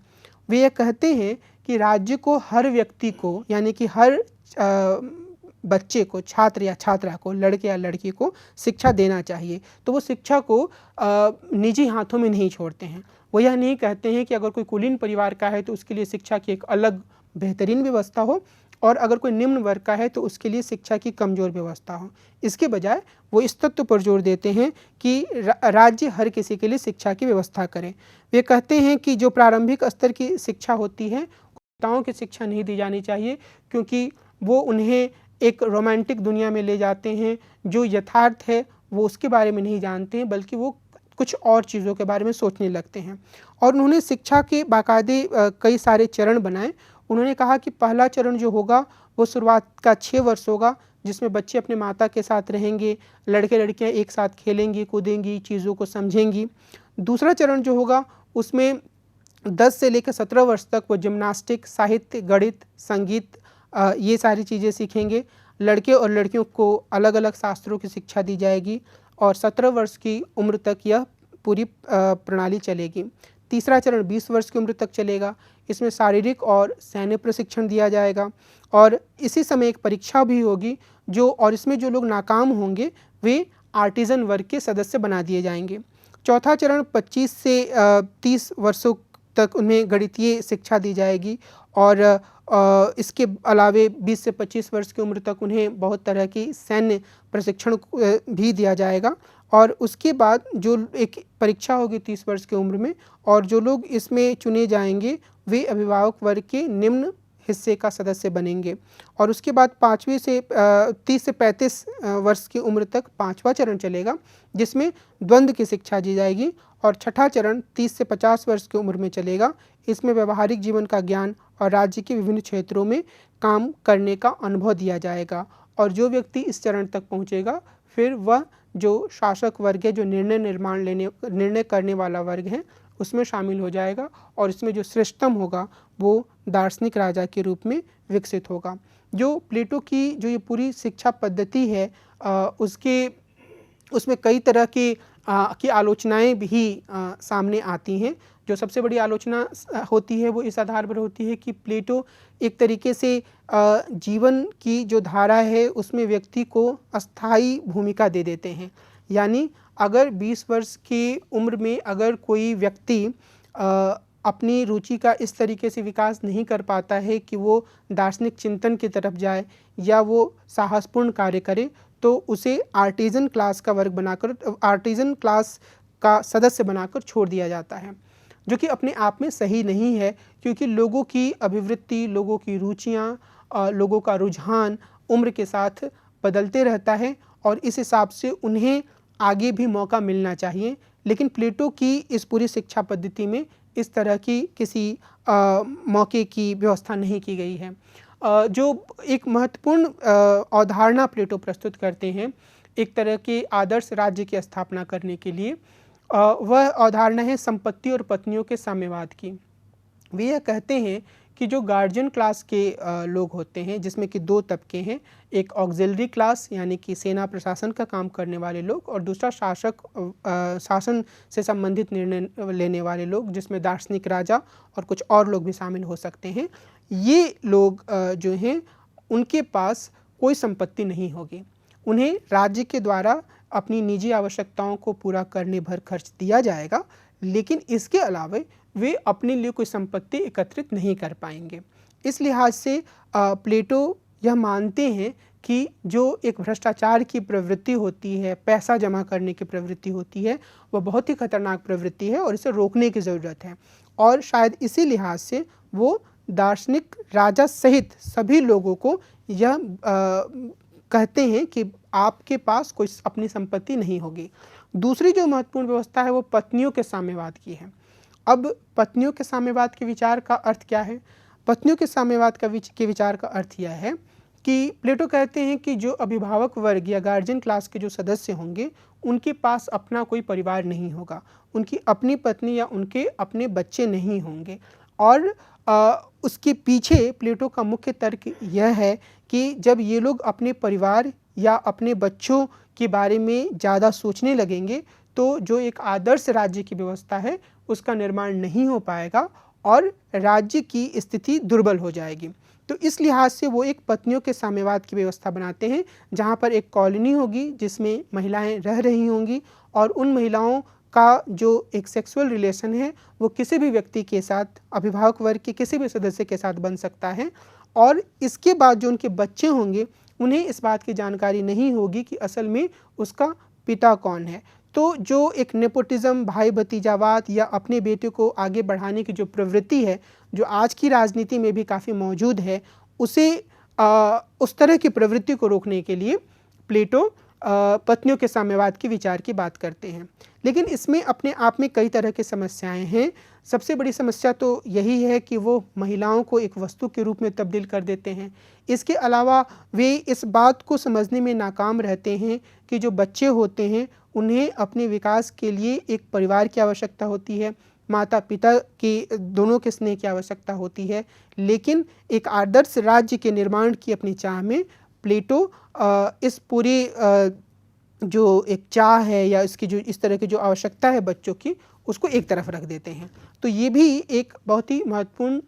वे यह कहते हैं कि राज्य को हर व्यक्ति को, यानी कि हर बच्चे को, छात्र या छात्रा को, लड़के या लड़की को शिक्षा देना चाहिए। तो वो शिक्षा को निजी हाथों में नहीं छोड़ते हैं। वो यह नहीं कहते हैं कि अगर कोई कुलीन परिवार का है तो उसके लिए शिक्षा की एक अलग बेहतरीन व्यवस्था हो, और अगर कोई निम्न वर्ग का है तो उसके लिए शिक्षा की कमज़ोर व्यवस्था हो। इसके बजाय वो इस तत्व पर जोर देते हैं कि राज्य हर किसी के लिए शिक्षा की व्यवस्था करे। वे कहते हैं कि जो प्रारंभिक स्तर की शिक्षा होती है कुत्ताओं की शिक्षा नहीं दी जानी चाहिए, क्योंकि वो उन्हें एक रोमांटिक दुनिया में ले जाते हैं। जो यथार्थ है वो उसके बारे में नहीं जानते हैं, बल्कि वो कुछ और चीज़ों के बारे में सोचने लगते हैं। और उन्होंने शिक्षा के बाकायदे कई सारे चरण बनाए। उन्होंने कहा कि पहला चरण जो होगा वो शुरुआत का 6 वर्ष होगा, जिसमें बच्चे अपने माता के साथ रहेंगे, लड़के लड़कियां एक साथ खेलेंगी कूदेंगी, चीज़ों को समझेंगी। दूसरा चरण जो होगा उसमें 10 से लेकर 17 वर्ष तक वो जिम्नास्टिक, साहित्य, गणित, संगीत, ये सारी चीज़ें सीखेंगे। लड़के और लड़कियों को अलग अलग शास्त्रों की शिक्षा दी जाएगी और 17 वर्ष की उम्र तक यह पूरी प्रणाली चलेगी। तीसरा चरण 20 वर्ष की उम्र तक चलेगा। इसमें शारीरिक और सैन्य प्रशिक्षण दिया जाएगा और इसी समय एक परीक्षा भी होगी और इसमें जो लोग नाकाम होंगे वे आर्टिजन वर्ग के सदस्य बना दिए जाएंगे। चौथा चरण 25 से 30 वर्षों तक उन्हें गणितीय शिक्षा दी जाएगी और इसके अलावे 20 से 25 वर्ष की उम्र तक उन्हें बहुत तरह की सैन्य प्रशिक्षण भी दिया जाएगा और उसके बाद जो एक परीक्षा होगी 30 वर्ष की उम्र में और जो लोग इसमें चुने जाएंगे वे अभिभावक वर्ग के निम्न हिस्से का सदस्य बनेंगे और उसके बाद 30 से 35 वर्ष की उम्र तक 5वां चरण चलेगा जिसमें द्वंद्व की शिक्षा दी जाएगी और छठा चरण 30 से 50 वर्ष की उम्र में चलेगा। इसमें व्यवहारिक जीवन का ज्ञान और राज्य के विभिन्न क्षेत्रों में काम करने का अनुभव दिया जाएगा और जो व्यक्ति इस चरण तक पहुंचेगा फिर वह जो शासक वर्ग है, जो निर्णय करने वाला वर्ग है, उसमें शामिल हो जाएगा और इसमें जो श्रेष्ठतम होगा वो दार्शनिक राजा के रूप में विकसित होगा। जो प्लेटो की जो ये पूरी शिक्षा पद्धति है उसमें कई तरह की आलोचनाएं भी सामने आती हैं। जो सबसे बड़ी आलोचना होती है वो इस आधार पर होती है कि प्लेटो एक तरीके से जीवन की जो धारा है उसमें व्यक्ति को अस्थायी भूमिका दे देते हैं। यानी अगर 20 वर्ष की उम्र में अगर कोई व्यक्ति अपनी रुचि का इस तरीके से विकास नहीं कर पाता है कि वो दार्शनिक चिंतन की तरफ जाए या वो साहसपूर्ण कार्य करे तो उसे आर्टिजन क्लास का वर्ग बनाकर आर्टिजन क्लास का सदस्य बनाकर छोड़ दिया जाता है, जो कि अपने आप में सही नहीं है क्योंकि लोगों की अभिवृत्ति, लोगों की रुचियाँ, लोगों का रुझान उम्र के साथ बदलते रहता है और इस हिसाब से उन्हें आगे भी मौका मिलना चाहिए। लेकिन प्लेटो की इस पूरी शिक्षा पद्धति में इस तरह की किसी मौके की व्यवस्था नहीं की गई है। जो एक महत्वपूर्ण अवधारणा प्लेटो प्रस्तुत करते हैं एक तरह के आदर्श राज्य की स्थापना करने के लिए, वह अवधारणा है संपत्ति और पत्नियों के साम्यवाद की। वे यह कहते हैं कि जो गार्जियन क्लास के लोग होते हैं जिसमें कि दो तबके हैं, एक ऑक्सिलरी क्लास यानी कि सेना प्रशासन का काम करने वाले लोग और दूसरा शासन से संबंधित निर्णय लेने वाले लोग जिसमें दार्शनिक राजा और कुछ और लोग भी शामिल हो सकते हैं। ये लोग जो हैं उनके पास कोई संपत्ति नहीं होगी, उन्हें राज्य के द्वारा अपनी निजी आवश्यकताओं को पूरा करने भर खर्च दिया जाएगा, लेकिन इसके अलावा वे अपने लिए कोई संपत्ति एकत्रित नहीं कर पाएंगे। इस लिहाज से प्लेटो यह मानते हैं कि जो एक भ्रष्टाचार की प्रवृत्ति होती है, पैसा जमा करने की प्रवृत्ति होती है, वह बहुत ही खतरनाक प्रवृत्ति है और इसे रोकने की ज़रूरत है और शायद इसी लिहाज से वो दार्शनिक राजा सहित सभी लोगों को यह कहते हैं कि आपके पास कोई अपनी संपत्ति नहीं होगी। दूसरी जो महत्वपूर्ण व्यवस्था है वो पत्नियों के साम्यवाद की है। अब पत्नियों के साम्यवाद के विचार का अर्थ क्या है? पत्नियों के साम्यवाद के विचार का अर्थ यह है कि प्लेटो कहते हैं कि जो अभिभावक वर्ग या गार्जियन क्लास के जो सदस्य होंगे उनके पास अपना कोई परिवार नहीं होगा, उनकी अपनी पत्नी या उनके अपने बच्चे नहीं होंगे और उसके पीछे प्लेटो का मुख्य तर्क यह है कि जब ये लोग अपने परिवार या अपने बच्चों के बारे में ज़्यादा सोचने लगेंगे तो जो एक आदर्श राज्य की व्यवस्था है उसका निर्माण नहीं हो पाएगा और राज्य की स्थिति दुर्बल हो जाएगी। तो इस लिहाज से वो एक पत्नियों के साम्यवाद की व्यवस्था बनाते हैं जहाँ पर एक कॉलोनी होगी जिसमें महिलाएं रह रही होंगी और उन महिलाओं का जो एक सेक्सुअल रिलेशन है वो किसी भी व्यक्ति के साथ, अभिभावक वर्ग के किसी भी सदस्य के साथ बन सकता है और इसके बाद जो उनके बच्चे होंगे उन्हें इस बात की जानकारी नहीं होगी कि असल में उसका पिता कौन है। तो जो एक नेपोटिज्म, भाई भतीजावाद या अपने बेटे को आगे बढ़ाने की जो प्रवृत्ति है जो आज की राजनीति में भी काफ़ी मौजूद है, उसे उस तरह की प्रवृत्ति को रोकने के लिए प्लेटो पत्नियों के साम्यवाद के विचार की बात करते हैं। लेकिन इसमें अपने आप में कई तरह की समस्याएं हैं। सबसे बड़ी समस्या तो यही है कि वो महिलाओं को एक वस्तु के रूप में तब्दील कर देते हैं। इसके अलावा वे इस बात को समझने में नाकाम रहते हैं कि जो बच्चे होते हैं उन्हें अपने विकास के लिए एक परिवार की आवश्यकता होती है, माता पिता की दोनों के स्नेह की आवश्यकता होती है, लेकिन एक आदर्श राज्य के निर्माण की अपनी चाह में प्लेटो इस पूरी जो एक चाह है या इसकी जो इस तरह की जो आवश्यकता है बच्चों की, उसको एक तरफ रख देते हैं। तो ये भी एक बहुत ही महत्वपूर्ण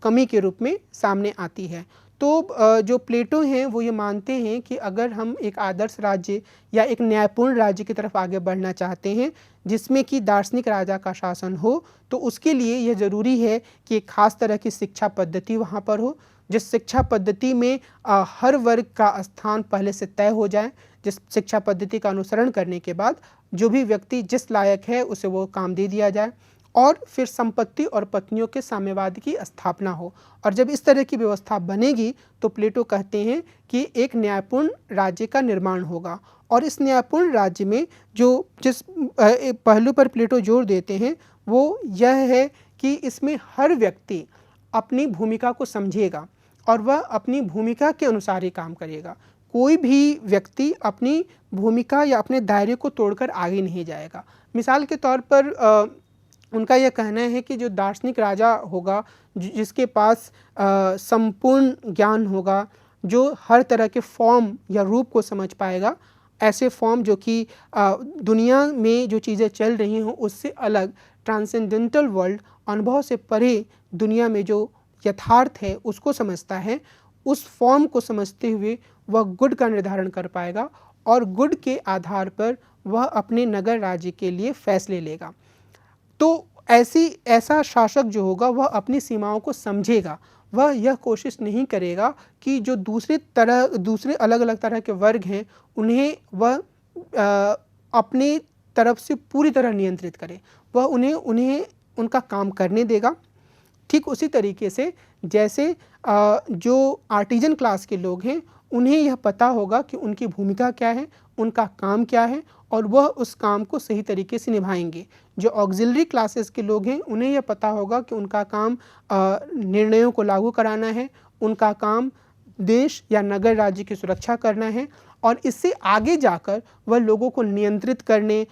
कमी के रूप में सामने आती है। तो जो प्लेटो हैं वो ये मानते हैं कि अगर हम एक आदर्श राज्य या एक न्यायपूर्ण राज्य की तरफ आगे बढ़ना चाहते हैं जिसमें कि दार्शनिक राजा का शासन हो, तो उसके लिए यह ज़रूरी है कि एक खास तरह की शिक्षा पद्धति वहाँ पर हो, जिस शिक्षा पद्धति में हर वर्ग का स्थान पहले से तय हो जाए, जिस शिक्षा पद्धति का अनुसरण करने के बाद जो भी व्यक्ति जिस लायक है उसे वो काम दे दिया जाए, और फिर संपत्ति और पत्नियों के साम्यवाद की स्थापना हो। और जब इस तरह की व्यवस्था बनेगी तो प्लेटो कहते हैं कि एक न्यायपूर्ण राज्य का निर्माण होगा। और इस न्यायपूर्ण राज्य में जिस पहलू पर प्लेटो जोर देते हैं वो यह है कि इसमें हर व्यक्ति अपनी भूमिका को समझेगा और वह अपनी भूमिका के अनुसार ही काम करेगा। कोई भी व्यक्ति अपनी भूमिका या अपने दायरे को तोड़कर आगे नहीं जाएगा। मिसाल के तौर पर उनका यह कहना है कि जो दार्शनिक राजा होगा, जिसके पास संपूर्ण ज्ञान होगा, जो हर तरह के फॉर्म या रूप को समझ पाएगा, ऐसे फॉर्म जो कि दुनिया में जो चीज़ें चल रही हों उससे अलग, ट्रांसेंडेंटल वर्ल्ड, अनुभव से परे दुनिया में जो यथार्थ है उसको समझता है, उस फॉर्म को समझते हुए वह गुड का निर्धारण कर पाएगा और गुड के आधार पर वह अपने नगर राज्य के लिए फैसले लेगा। तो ऐसा शासक जो होगा वह अपनी सीमाओं को समझेगा। वह यह कोशिश नहीं करेगा कि जो दूसरे अलग अलग तरह के वर्ग हैं उन्हें वह अपनी तरफ से पूरी तरह नियंत्रित करे। वह उन्हें उनका काम करने देगा। ठीक उसी तरीके से जैसे जो आर्टिजन क्लास के लोग हैं उन्हें यह पता होगा कि उनकी भूमिका क्या है, उनका काम क्या है, और वह उस काम को सही तरीके से निभाएंगे। जो ऑक्सिलरी क्लासेस के लोग हैं उन्हें यह पता होगा कि उनका काम निर्णयों को लागू कराना है, उनका काम देश या नगर राज्य की सुरक्षा करना है, और इससे आगे जाकर वह लोगों को नियंत्रित करने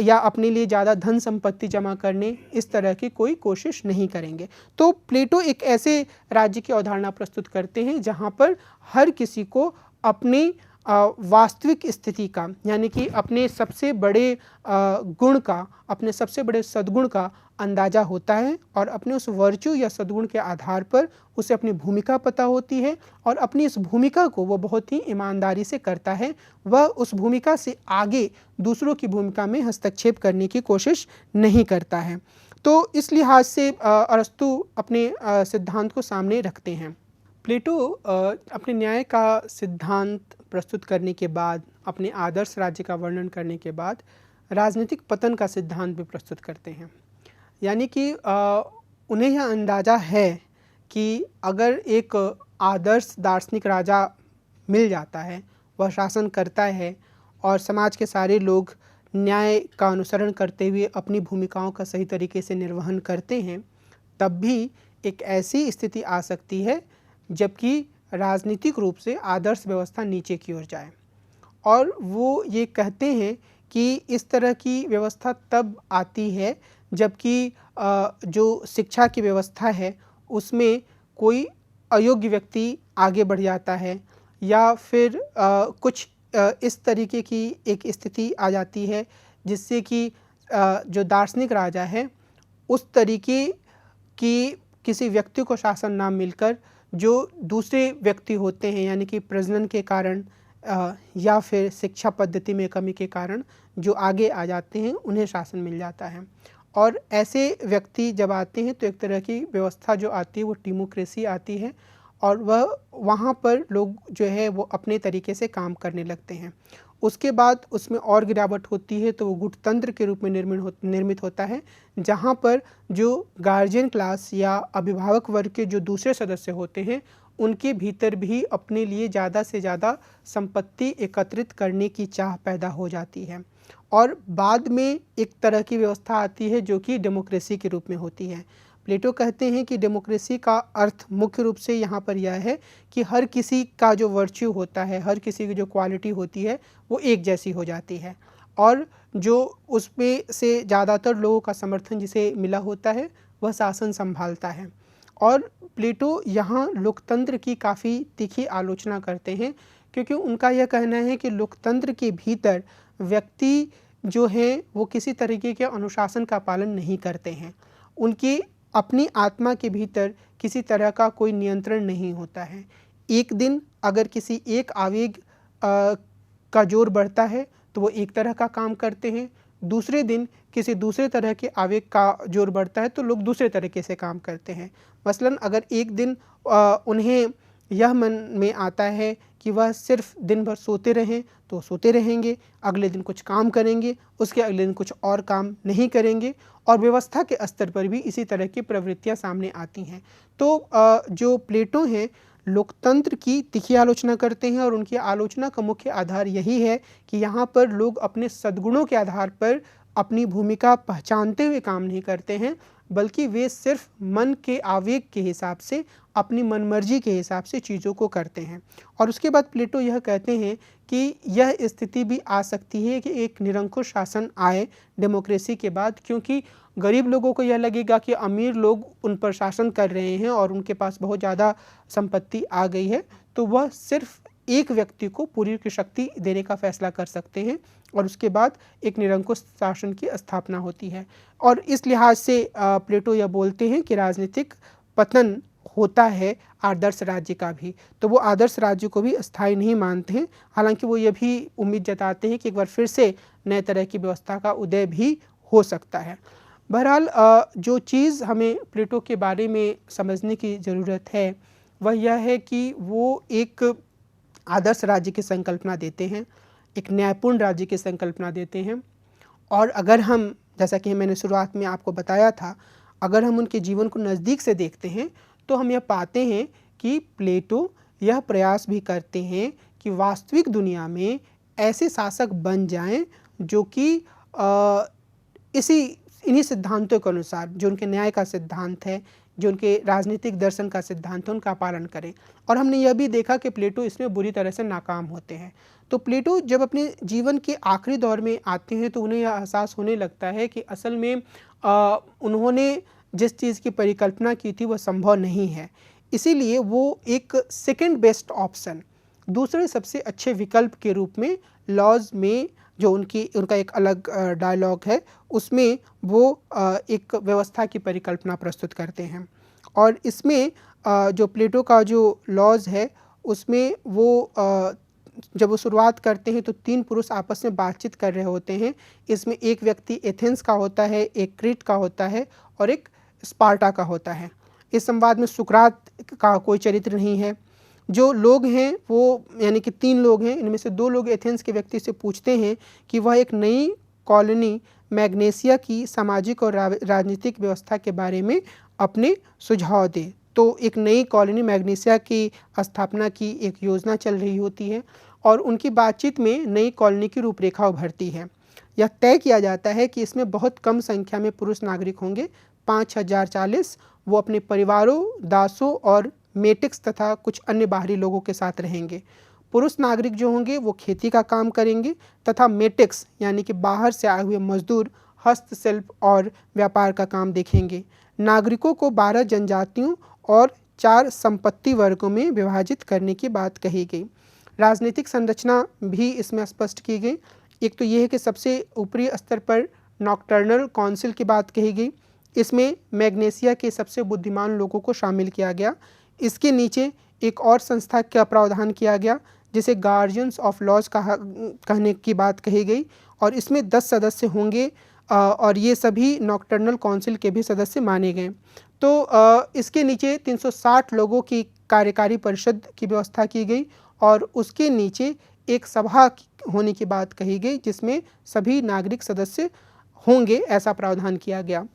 या अपने लिए ज़्यादा धन संपत्ति जमा करने, इस तरह की कोई कोशिश नहीं करेंगे। तो प्लेटो एक ऐसे राज्य की अवधारणा प्रस्तुत करते हैं जहाँ पर हर किसी को अपनी वास्तविक स्थिति का, यानी कि अपने सबसे बड़े गुण का, अपने सबसे बड़े सद्गुण का अंदाज़ा होता है, और अपने उस वर्च्यू या सद्गुण के आधार पर उसे अपनी भूमिका पता होती है, और अपनी इस भूमिका को वो बहुत ही ईमानदारी से करता है। वह उस भूमिका से आगे दूसरों की भूमिका में हस्तक्षेप करने की कोशिश नहीं करता है। तो इस लिहाज से अरस्तु अपने सिद्धांत को सामने रखते हैं। प्लेटो अपने न्याय का सिद्धांत प्रस्तुत करने के बाद, अपने आदर्श राज्य का वर्णन करने के बाद राजनीतिक पतन का सिद्धांत भी प्रस्तुत करते हैं। यानी कि उन्हें यह अंदाज़ा है कि अगर एक आदर्श दार्शनिक राजा मिल जाता है, वह शासन करता है और समाज के सारे लोग न्याय का अनुसरण करते हुए अपनी भूमिकाओं का सही तरीके से निर्वहन करते हैं, तब भी एक ऐसी स्थिति आ सकती है जबकि राजनीतिक रूप से आदर्श व्यवस्था नीचे की ओर जाए। और वो ये कहते हैं कि इस तरह की व्यवस्था तब आती है जबकि जो शिक्षा की व्यवस्था है उसमें कोई अयोग्य व्यक्ति आगे बढ़ जाता है, या फिर कुछ इस तरीके की एक स्थिति आ जाती है जिससे कि जो दार्शनिक राजा है उस तरीके की किसी व्यक्ति को शासन ना मिलकर जो दूसरे व्यक्ति होते हैं, यानी कि प्रजनन के कारण या फिर शिक्षा पद्धति में कमी के कारण जो आगे आ जाते हैं उन्हें शासन मिल जाता है। और ऐसे व्यक्ति जब आते हैं तो एक तरह की व्यवस्था जो आती है वो डेमोक्रेसी आती है, और वह वहाँ पर लोग जो है वो अपने तरीके से काम करने लगते हैं। उसके बाद उसमें और गिरावट होती है तो वो गुटतंत्र के रूप में निर्मित होता है, जहाँ पर जो गार्जियन क्लास या अभिभावक वर्ग के जो दूसरे सदस्य होते हैं उनके भीतर भी अपने लिए ज़्यादा से ज़्यादा संपत्ति एकत्रित करने की चाह पैदा हो जाती है। और बाद में एक तरह की व्यवस्था आती है जो कि डेमोक्रेसी के रूप में होती है। प्लेटो कहते हैं कि डेमोक्रेसी का अर्थ मुख्य रूप से यहाँ पर यह है कि हर किसी का जो वर्च्यू होता है, हर किसी की जो क्वालिटी होती है वो एक जैसी हो जाती है, और जो उसमें से ज़्यादातर लोगों का समर्थन जिसे मिला होता है वह शासन संभालता है। और प्लेटो यहाँ लोकतंत्र की काफ़ी तीखी आलोचना करते हैं, क्योंकि उनका यह कहना है कि लोकतंत्र के भीतर व्यक्ति जो हैं वो किसी तरीके के अनुशासन का पालन नहीं करते हैं। उनकी अपनी आत्मा के भीतर किसी तरह का कोई नियंत्रण नहीं होता है। एक दिन अगर किसी एक आवेग का जोर बढ़ता है तो वो एक तरह का काम करते हैं, दूसरे दिन किसी दूसरे तरह के आवेग का जोर बढ़ता है तो लोग दूसरे तरीके से काम करते हैं। मसलन अगर एक दिन उन्हें यह मन में आता है कि वह सिर्फ दिन भर सोते रहें तो सोते रहेंगे, अगले दिन कुछ काम करेंगे, उसके अगले दिन कुछ और काम नहीं करेंगे, और व्यवस्था के स्तर पर भी इसी तरह की प्रवृत्तियां सामने आती हैं। तो जो प्लेटो हैं लोकतंत्र की तीखी आलोचना करते हैं, और उनकी आलोचना का मुख्य आधार यही है कि यहाँ पर लोग अपने सद्गुणों के आधार पर अपनी भूमिका पहचानते हुए काम नहीं करते हैं, बल्कि वे सिर्फ मन के आवेग के हिसाब से, अपनी मनमर्जी के हिसाब से चीज़ों को करते हैं। और उसके बाद प्लेटो यह कहते हैं कि यह स्थिति भी आ सकती है कि एक निरंकुश शासन आए डेमोक्रेसी के बाद, क्योंकि गरीब लोगों को यह लगेगा कि अमीर लोग उन पर शासन कर रहे हैं और उनके पास बहुत ज़्यादा संपत्ति आ गई है, तो वह सिर्फ एक व्यक्ति को पूरी की शक्ति देने का फैसला कर सकते हैं, और उसके बाद एक निरंकुश शासन की स्थापना होती है। और इस लिहाज से प्लेटो यह बोलते हैं कि राजनीतिक पतन होता है आदर्श राज्य का भी, तो वो आदर्श राज्य को भी अस्थायी नहीं मानते हैं। हालांकि वो ये भी उम्मीद जताते हैं कि एक बार फिर से नए तरह की व्यवस्था का उदय भी हो सकता है। बहरहाल जो चीज़ हमें प्लेटो के बारे में समझने की ज़रूरत है वह यह है कि वो एक आदर्श राज्य की संकल्पना देते हैं, एक न्यायपूर्ण राज्य की संकल्पना देते हैं। और अगर हम, जैसा कि मैंने शुरुआत में आपको बताया था, अगर हम उनके जीवन को नज़दीक से देखते हैं तो हम यह पाते हैं कि प्लेटो यह प्रयास भी करते हैं कि वास्तविक दुनिया में ऐसे शासक बन जाएं जो कि इन्हीं सिद्धांतों के अनुसार, जो उनके न्याय का सिद्धांत है, जो उनके राजनीतिक दर्शन का सिद्धांत है, उनका पालन करें। और हमने यह भी देखा कि प्लेटो इसमें बुरी तरह से नाकाम होते हैं। तो प्लेटो जब अपने जीवन के आखिरी दौर में आते हैं तो उन्हें यह एहसास होने लगता है कि असल में उन्होंने जिस चीज़ की परिकल्पना की थी वह संभव नहीं है। इसीलिए वो एक सेकंड बेस्ट ऑप्शन, दूसरे सबसे अच्छे विकल्प के रूप में लॉज में, जो उनका एक अलग डायलॉग है, उसमें वो एक व्यवस्था की परिकल्पना प्रस्तुत करते हैं। और इसमें जो प्लेटो का जो लॉज है उसमें वो जब वो शुरुआत करते हैं तो 3 पुरुष आपस में बातचीत कर रहे होते हैं। इसमें एक व्यक्ति एथेंस का होता है, एक क्रीट का होता है और एक स्पार्टा का होता है। इस संवाद में सुकरात का कोई चरित्र नहीं है। जो लोग हैं वो, यानी कि 3 लोग हैं, इनमें से 2 लोग एथेंस के व्यक्ति से पूछते हैं कि वह एक नई कॉलोनी मैग्नेसिया की सामाजिक और राजनीतिक व्यवस्था के बारे में अपने सुझाव दे। तो एक नई कॉलोनी मैग्नेसिया की स्थापना की एक योजना चल रही होती है और उनकी बातचीत में नई कॉलोनी की रूपरेखा उभरती है। यह तय किया जाता है कि इसमें बहुत कम संख्या में पुरुष नागरिक होंगे, 5040। वो अपने परिवारों, दासों और मेटिक्स तथा कुछ अन्य बाहरी लोगों के साथ रहेंगे। पुरुष नागरिक जो होंगे वो खेती का काम करेंगे तथा मेटिक्स यानी कि बाहर से आए हुए मजदूर हस्तशिल्प और व्यापार का काम देखेंगे। नागरिकों को 12 जनजातियों और 4 संपत्ति वर्गों में विभाजित करने की बात कही गई। राजनीतिक संरचना भी इसमें स्पष्ट की गई। एक तो ये है कि सबसे ऊपरी स्तर पर नॉक्टर्नल काउंसिल की बात कही गई। इसमें मैग्नेसिया के सबसे बुद्धिमान लोगों को शामिल किया गया। इसके नीचे एक और संस्था का प्रावधान किया गया जिसे गार्जियंस ऑफ लॉज कहने की बात कही गई और इसमें 10 सदस्य होंगे और ये सभी नॉक्टर्नल काउंसिल के भी सदस्य माने गए। तो इसके नीचे 360 लोगों की कार्यकारी परिषद की व्यवस्था की गई और उसके नीचे एक सभा होने की बात कही गई जिसमें सभी नागरिक सदस्य होंगे, ऐसा प्रावधान किया गया।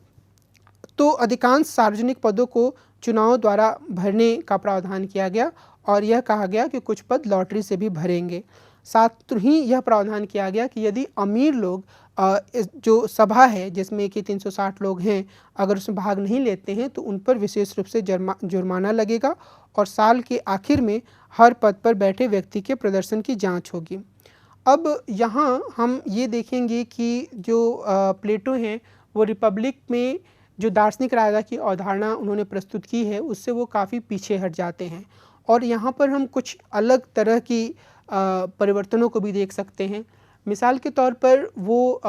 तो अधिकांश सार्वजनिक पदों को चुनाव द्वारा भरने का प्रावधान किया गया और यह कहा गया कि कुछ पद लॉटरी से भी भरेंगे। साथ ही यह प्रावधान किया गया कि यदि अमीर लोग जो सभा है जिसमें कि 360 लोग हैं, अगर उसमें भाग नहीं लेते हैं तो उन पर विशेष रूप से जुर्माना लगेगा और साल के आखिर में हर पद पर बैठे व्यक्ति के प्रदर्शन की जांच होगी। अब यहाँ हम ये देखेंगे कि जो प्लेटो हैं वो रिपब्लिक में जो दार्शनिक राजा की अवधारणा उन्होंने प्रस्तुत की है उससे वो काफ़ी पीछे हट जाते हैं। और यहाँ पर हम कुछ अलग तरह की परिवर्तनों को भी देख सकते हैं। मिसाल के तौर पर वो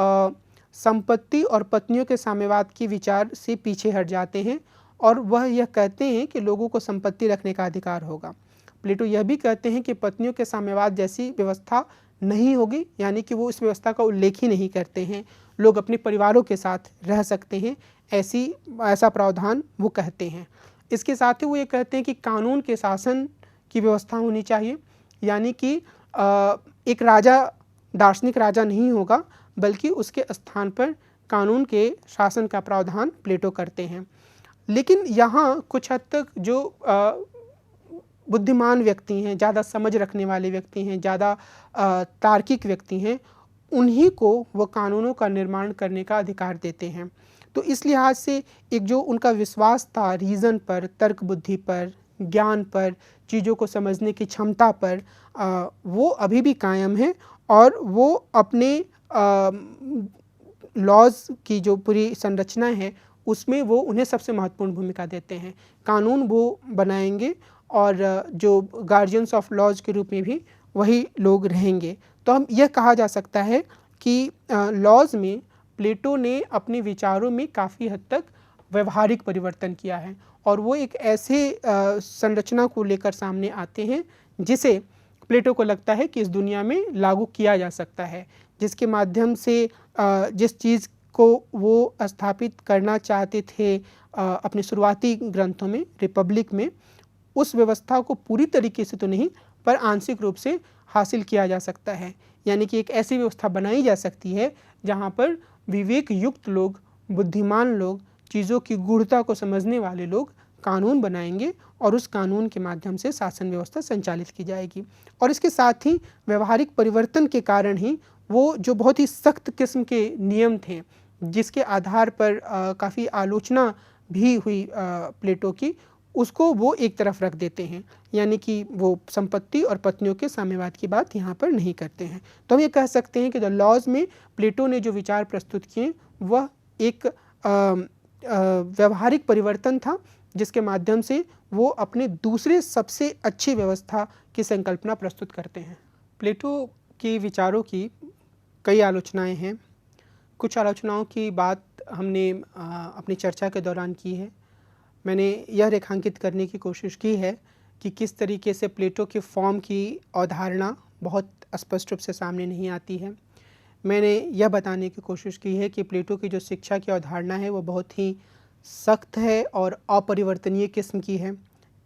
संपत्ति और पत्नियों के साम्यवाद के विचार से पीछे हट जाते हैं और वह यह कहते हैं कि लोगों को संपत्ति रखने का अधिकार होगा। प्लेटो यह भी कहते हैं कि पत्नियों के साम्यवाद जैसी व्यवस्था नहीं होगी, यानी कि वो इस व्यवस्था का उल्लेख ही नहीं करते हैं, लोग अपने परिवारों के साथ रह सकते हैं, ऐसा प्रावधान वो कहते हैं। इसके साथ ही वो ये कहते हैं कि कानून के शासन की व्यवस्था होनी चाहिए, यानी कि एक राजा दार्शनिक राजा नहीं होगा बल्कि उसके स्थान पर कानून के शासन का प्रावधान प्लेटो करते हैं। लेकिन यहाँ कुछ हद तक जो बुद्धिमान व्यक्ति हैं, ज़्यादा समझ रखने वाले व्यक्ति हैं, ज़्यादा तार्किक व्यक्ति हैं, उन्हीं को वो कानूनों का निर्माण करने का अधिकार देते हैं। तो इस लिहाज से एक जो उनका विश्वास था रीज़न पर, तर्क बुद्धि पर, ज्ञान पर, चीज़ों को समझने की क्षमता पर, वो अभी भी कायम है और वो अपने लॉज की जो पूरी संरचना है उसमें वो उन्हें सबसे महत्वपूर्ण भूमिका देते हैं। कानून वो बनाएंगे और जो गार्जियंस ऑफ लॉज के रूप में भी वही लोग रहेंगे। तो हम यह कहा जा सकता है कि लॉज में प्लेटो ने अपने विचारों में काफ़ी हद तक व्यवहारिक परिवर्तन किया है और वो एक ऐसे संरचना को लेकर सामने आते हैं जिसे प्लेटो को लगता है कि इस दुनिया में लागू किया जा सकता है, जिसके माध्यम से जिस चीज़ को वो स्थापित करना चाहते थे अपने शुरुआती ग्रंथों में, रिपब्लिक में, उस व्यवस्था को पूरी तरीके से तो नहीं पर आंशिक रूप से हासिल किया जा सकता है। यानी कि एक ऐसी व्यवस्था बनाई जा सकती है जहाँ पर विवेक युक्त लोग, बुद्धिमान लोग, चीज़ों की गूढ़ता को समझने वाले लोग कानून बनाएंगे और उस कानून के माध्यम से शासन व्यवस्था संचालित की जाएगी। और इसके साथ ही व्यवहारिक परिवर्तन के कारण ही वो जो बहुत ही सख्त किस्म के नियम थे जिसके आधार पर काफ़ी आलोचना भी हुई प्लेटो की, उसको वो एक तरफ रख देते हैं, यानी कि वो संपत्ति और पत्नियों के साम्यवाद की बात यहाँ पर नहीं करते हैं। तो हम ये कह सकते हैं कि द लॉज में प्लेटो ने जो विचार प्रस्तुत किए वह एक व्यवहारिक परिवर्तन था जिसके माध्यम से वो अपने दूसरे सबसे अच्छी व्यवस्था की संकल्पना प्रस्तुत करते हैं। प्लेटो के विचारों की कई आलोचनाएं हैं। कुछ आलोचनाओं की बात हमने अपनी चर्चा के दौरान की है। मैंने यह रेखांकित करने की कोशिश की है कि किस तरीके से प्लेटो के फॉर्म की अवधारणा बहुत स्पष्ट रूप से सामने नहीं आती है। मैंने यह बताने की कोशिश की है कि प्लेटो की जो शिक्षा की अवधारणा है वो बहुत ही सख्त है और अपरिवर्तनीय किस्म की है।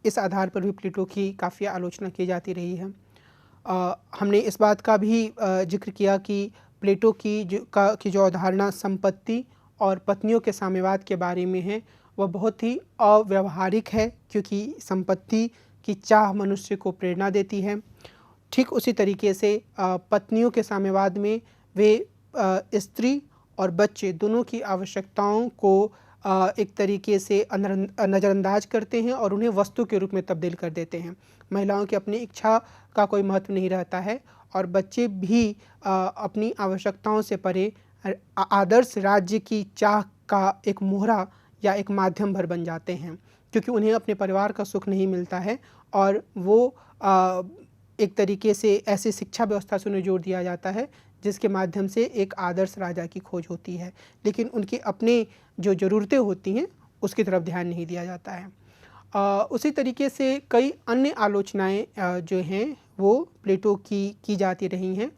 इस आधार पर भी प्लेटो की काफ़ी आलोचना की जाती रही है। हमने इस बात का भी जिक्र किया कि प्लेटो की जो अवधारणा संपत्ति और पत्नियों के साम्यवाद के बारे में है वह बहुत ही अव्यावहारिक है, क्योंकि संपत्ति की चाह मनुष्य को प्रेरणा देती है। ठीक उसी तरीके से पत्नियों के साम्यवाद में वे स्त्री और बच्चे दोनों की आवश्यकताओं को एक तरीके से नज़रअंदाज करते हैं और उन्हें वस्तु के रूप में तब्दील कर देते हैं। महिलाओं की अपनी इच्छा का कोई महत्व नहीं रहता है और बच्चे भी अपनी आवश्यकताओं से परे आदर्श राज्य की चाह का एक मोहरा या एक माध्यम भर बन जाते हैं, क्योंकि उन्हें अपने परिवार का सुख नहीं मिलता है और वो एक तरीके से ऐसी शिक्षा व्यवस्था से उन्हें जोड़ दिया जाता है जिसके माध्यम से एक आदर्श राजा की खोज होती है, लेकिन उनकी अपने जो ज़रूरतें होती हैं उसकी तरफ ध्यान नहीं दिया जाता है। उसी तरीके से कई अन्य आलोचनाएं जो हैं वो प्लेटो की जाती रही हैं।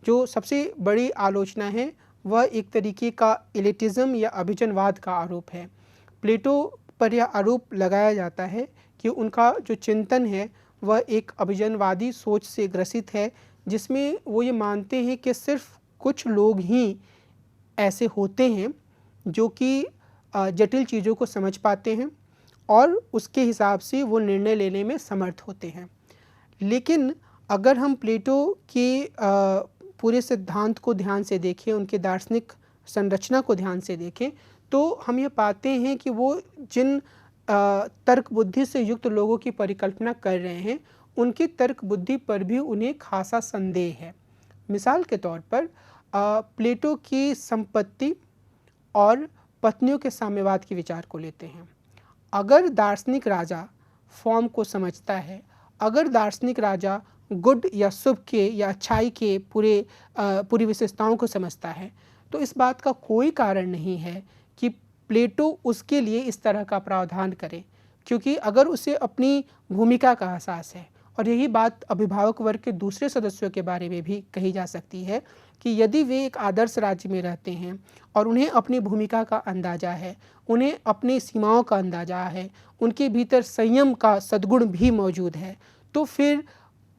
जो सबसे बड़ी आलोचना है वह एक तरीके का एलिटिज़म या अभिजनवाद का आरोप है। प्लेटो पर यह आरोप लगाया जाता है कि उनका जो चिंतन है वह एक अभिजनवादी सोच से ग्रसित है, जिसमें वो ये मानते हैं कि सिर्फ कुछ लोग ही ऐसे होते हैं जो कि जटिल चीज़ों को समझ पाते हैं और उसके हिसाब से वो निर्णय लेने में समर्थ होते हैं। लेकिन अगर हम प्लेटो के पूरे सिद्धांत को ध्यान से देखें, उनके दार्शनिक संरचना को ध्यान से देखें, तो हम ये पाते हैं कि वो जिन तर्क बुद्धि से युक्त लोगों की परिकल्पना कर रहे हैं उनकी तर्क बुद्धि पर भी उन्हें खासा संदेह है। मिसाल के तौर पर प्लेटो की संपत्ति और पत्नियों के साम्यवाद के विचार को लेते हैं। अगर दार्शनिक राजा फॉर्म को समझता है, अगर दार्शनिक राजा गुड या शुभ के या अच्छाई के पूरी विशेषताओं को समझता है, तो इस बात का कोई कारण नहीं है कि प्लेटो उसके लिए इस तरह का प्रावधान करे, क्योंकि अगर उसे अपनी भूमिका का एहसास है, और यही बात अभिभावक वर्ग के दूसरे सदस्यों के बारे में भी कही जा सकती है कि यदि वे एक आदर्श राज्य में रहते हैं और उन्हें अपनी भूमिका का अंदाज़ा है, उन्हें अपनी सीमाओं का अंदाज़ा है, उनके भीतर संयम का सद्गुण भी मौजूद है, तो फिर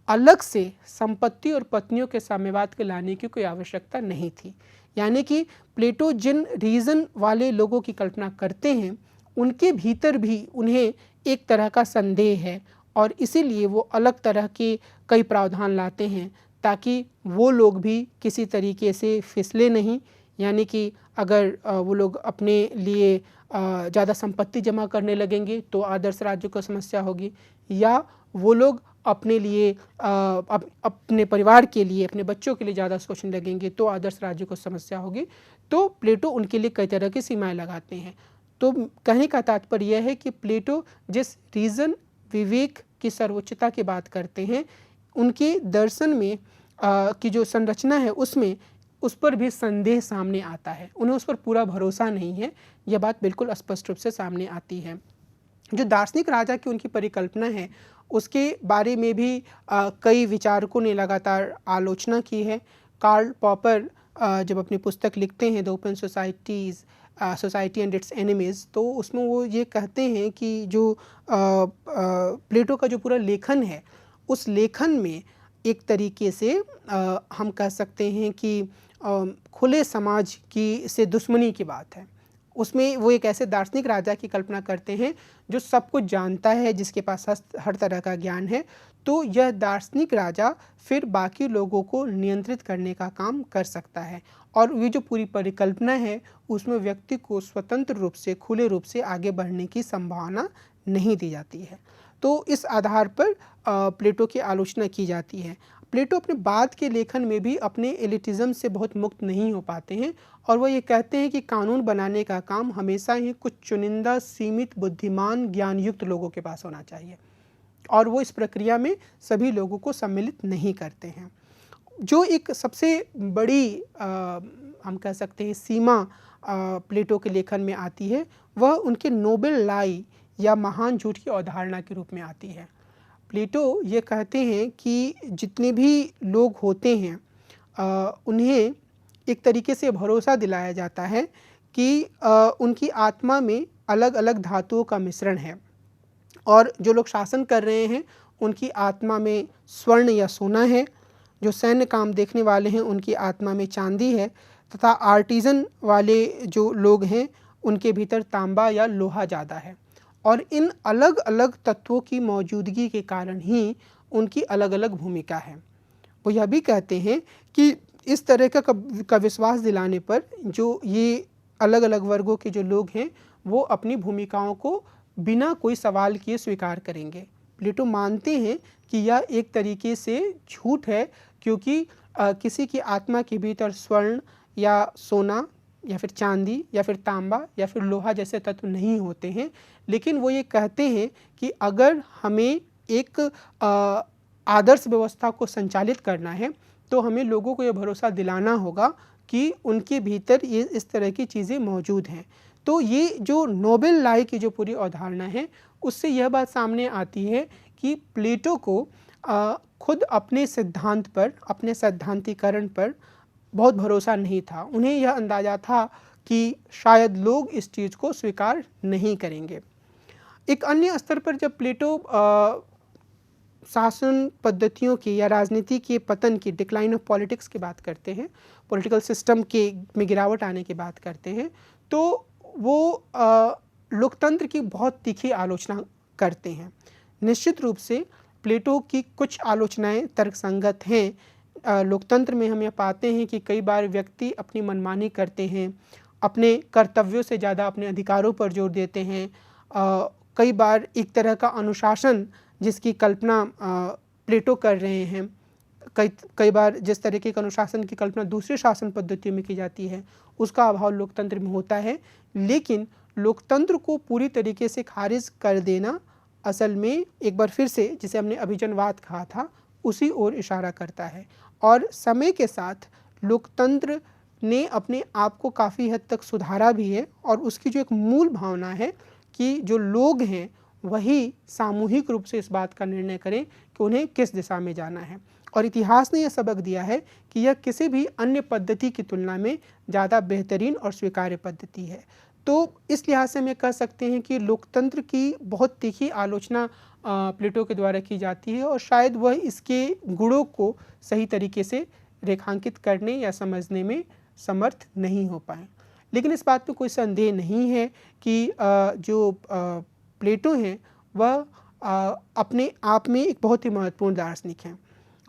अलग से संपत्ति और पत्नियों के साम्यवाद के लाने की कोई आवश्यकता नहीं थी। यानी कि प्लेटो जिन रीज़न वाले लोगों की कल्पना करते हैं, उनके भीतर भी उन्हें एक तरह का संदेह है, और इसीलिए वो अलग तरह के कई प्रावधान लाते हैं ताकि वो लोग भी किसी तरीके से फिसले नहीं। यानी कि अगर वो लोग अपने लिए ज़्यादा संपत्ति जमा करने लगेंगे तो आदर्श राज्य को समस्या होगी, या वो लोग अपने लिए अपने परिवार के लिए, अपने बच्चों के लिए ज़्यादा सोचने लगेंगे तो आदर्श राज्य को समस्या होगी। तो प्लेटो उनके लिए कई तरह की सीमाएं लगाते हैं। तो कहने का तात्पर्य यह है कि प्लेटो जिस रीज़न, विवेक की सर्वोच्चता की बात करते हैं, उनके दर्शन में की जो संरचना है उसमें उस पर भी संदेह सामने आता है, उन्हें उस पर पूरा भरोसा नहीं है। यह बात बिल्कुल स्पष्ट रूप से सामने आती है। जो दार्शनिक राजा की उनकी परिकल्पना है उसके बारे में भी कई विचारकों ने लगातार आलोचना की है। कार्ल पॉपर जब अपनी पुस्तक लिखते हैं the open society and it's enemies, तो उसमें वो ये कहते हैं कि जो प्लेटो का जो पूरा लेखन है, उस लेखन में एक तरीके से हम कह सकते हैं कि खुले समाज की से दुश्मनी की बात है। उसमें वो एक ऐसे दार्शनिक राजा की कल्पना करते हैं जो सब कुछ जानता है, जिसके पास हर तरह का ज्ञान है। तो यह दार्शनिक राजा फिर बाकी लोगों को नियंत्रित करने का काम कर सकता है, और ये जो पूरी परिकल्पना है उसमें व्यक्ति को स्वतंत्र रूप से, खुले रूप से आगे बढ़ने की संभावना नहीं दी जाती है। तो इस आधार पर प्लेटो की आलोचना की जाती है। प्लेटो अपने बाद के लेखन में भी अपने एलिटिज़म से बहुत मुक्त नहीं हो पाते हैं, और वो ये कहते हैं कि कानून बनाने का काम हमेशा ही कुछ चुनिंदा, सीमित, बुद्धिमान, ज्ञानयुक्त लोगों के पास होना चाहिए, और वो इस प्रक्रिया में सभी लोगों को सम्मिलित नहीं करते हैं। जो एक सबसे बड़ी हम कह सकते हैं सीमा प्लेटो के लेखन में आती है, वह उनके नोबेल लाई या महान झूठ की अवधारणा के रूप में आती है। प्लेटो ये कहते हैं कि जितने भी लोग होते हैं उन्हें एक तरीके से भरोसा दिलाया जाता है कि उनकी आत्मा में अलग अलग धातुओं का मिश्रण है, और जो लोग शासन कर रहे हैं उनकी आत्मा में स्वर्ण या सोना है, जो सैन्य काम देखने वाले हैं उनकी आत्मा में चांदी है, तथा आर्टिज़न वाले जो लोग हैं उनके भीतर तांबा या लोहा ज़्यादा है। और इन अलग अलग तत्वों की मौजूदगी के कारण ही उनकी अलग अलग भूमिका है। वो यह भी कहते हैं कि इस तरह का विश्वास दिलाने पर जो ये अलग अलग वर्गों के जो लोग हैं वो अपनी भूमिकाओं को बिना कोई सवाल किए स्वीकार करेंगे। प्लेटो मानते हैं कि यह एक तरीके से झूठ है, क्योंकि किसी की आत्मा के भीतर स्वर्ण या सोना या फिर चांदी या फिर तांबा या फिर लोहा जैसे तत्व नहीं होते हैं। लेकिन वो ये कहते हैं कि अगर हमें एक आदर्श व्यवस्था को संचालित करना है तो हमें लोगों को ये भरोसा दिलाना होगा कि उनके भीतर ये इस तरह की चीज़ें मौजूद हैं। तो ये जो नोबेल लाई की जो पूरी अवधारणा है उससे यह बात सामने आती है कि प्लेटो को खुद अपने सिद्धांत पर, अपने सैद्धांतिकरण पर बहुत भरोसा नहीं था। उन्हें यह अंदाज़ा था कि शायद लोग इस चीज़ को स्वीकार नहीं करेंगे। एक अन्य स्तर पर जब प्लेटो शासन पद्धतियों की या राजनीति के पतन की, डिक्लाइन ऑफ पॉलिटिक्स की बात करते हैं, पॉलिटिकल सिस्टम के में गिरावट आने की बात करते हैं, तो वो लोकतंत्र की बहुत तीखी आलोचना करते हैं। निश्चित रूप से प्लेटो की कुछ आलोचनाएं तर्कसंगत हैं। लोकतंत्र में हम यह पाते हैं कि कई बार व्यक्ति अपनी मनमानी करते हैं, अपने कर्तव्यों से ज़्यादा अपने अधिकारों पर जोर देते हैं। कई बार एक तरह का अनुशासन जिसकी कल्पना प्लेटो कर रहे हैं, कई बार जिस तरीके के अनुशासन की कल्पना दूसरी शासन पद्धतियों में की जाती है, उसका अभाव लोकतंत्र में होता है। लेकिन लोकतंत्र को पूरी तरीके से खारिज कर देना असल में एक बार फिर से, जिसे हमने अभिजनवाद कहा था, उसी ओर इशारा करता है। और समय के साथ लोकतंत्र ने अपने आप को काफ़ी हद तक सुधारा भी है, और उसकी जो एक मूल भावना है कि जो लोग हैं वही सामूहिक रूप से इस बात का निर्णय करें कि उन्हें किस दिशा में जाना है। और इतिहास ने यह सबक दिया है कि यह किसी भी अन्य पद्धति की तुलना में ज़्यादा बेहतरीन और स्वीकार्य पद्धति है। तो इस लिहाज से हम ये कह सकते हैं कि लोकतंत्र की बहुत तीखी आलोचना प्लेटो के द्वारा की जाती है, और शायद वह इसके गुणों को सही तरीके से रेखांकित करने या समझने में समर्थ नहीं हो पाए। लेकिन इस बात में कोई संदेह नहीं है कि जो प्लेटो हैं वह अपने आप में एक बहुत ही महत्वपूर्ण दार्शनिक हैं।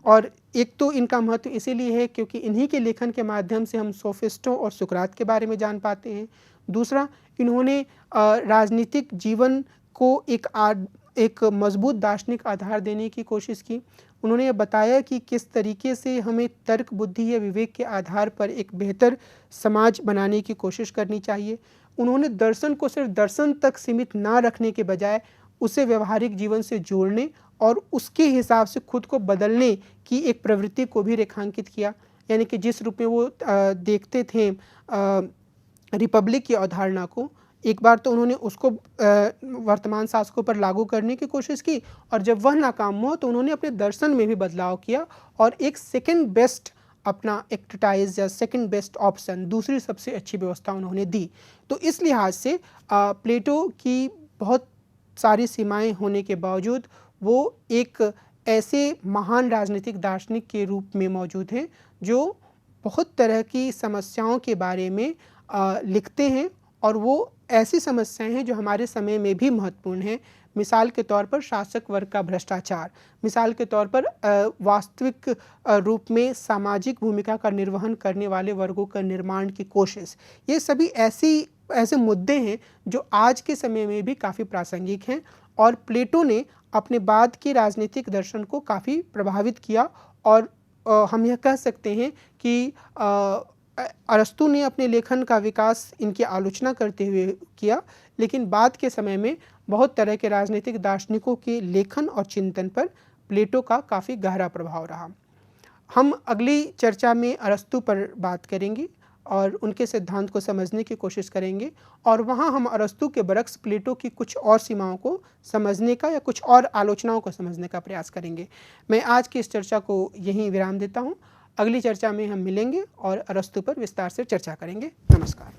और एक तो इनका महत्व इसीलिए है क्योंकि इन्हीं के लेखन के माध्यम से हम सोफिस्टों और सुकरात के बारे में जान पाते हैं। दूसरा, इन्होंने राजनीतिक जीवन को एक मजबूत दार्शनिक आधार देने की कोशिश की। उन्होंने ये बताया कि किस तरीके से हमें तर्क, बुद्धि या विवेक के आधार पर एक बेहतर समाज बनाने की कोशिश करनी चाहिए। उन्होंने दर्शन को सिर्फ दर्शन तक सीमित ना रखने के बजाय उसे व्यवहारिक जीवन से जोड़ने और उसके हिसाब से खुद को बदलने की एक प्रवृत्ति को भी रेखांकित किया। यानी कि जिस रूप में वो देखते थे रिपब्लिक की अवधारणा को, एक बार तो उन्होंने उसको वर्तमान शासकों पर लागू करने की कोशिश की, और जब वह नाकाम हुआ तो उन्होंने अपने दर्शन में भी बदलाव किया और एक सेकंड बेस्ट अपना एक्टिटाइज या सेकंड बेस्ट ऑप्शन, दूसरी सबसे अच्छी व्यवस्था उन्होंने दी। तो इस लिहाज से प्लेटो की बहुत सारी सीमाएं होने के बावजूद वो एक ऐसे महान राजनीतिक दार्शनिक के रूप में मौजूद हैं जो बहुत तरह की समस्याओं के बारे में लिखते हैं, और वो ऐसी समस्याएं हैं जो हमारे समय में भी महत्वपूर्ण हैं। मिसाल के तौर पर शासक वर्ग का भ्रष्टाचार, मिसाल के तौर पर वास्तविक रूप में सामाजिक भूमिका का निर्वहन करने वाले वर्गों का निर्माण की कोशिश, ये सभी ऐसे मुद्दे हैं जो आज के समय में भी काफ़ी प्रासंगिक हैं। और प्लेटो ने अपने बाद के राजनीतिक दर्शन को काफ़ी प्रभावित किया, और हम यह कह सकते हैं कि अरस्तु ने अपने लेखन का विकास इनकी आलोचना करते हुए किया, लेकिन बाद के समय में बहुत तरह के राजनीतिक दार्शनिकों के लेखन और चिंतन पर प्लेटो का काफ़ी गहरा प्रभाव रहा। हम अगली चर्चा में अरस्तु पर बात करेंगे और उनके सिद्धांत को समझने की कोशिश करेंगे, और वहाँ हम अरस्तु के बरक्स प्लेटो की कुछ और सीमाओं को समझने का या कुछ और आलोचनाओं को समझने का प्रयास करेंगे। मैं आज की इस चर्चा को यहीं विराम देता हूँ। अगली चर्चा में हम मिलेंगे और अरस्तु पर विस्तार से चर्चा करेंगे। नमस्कार।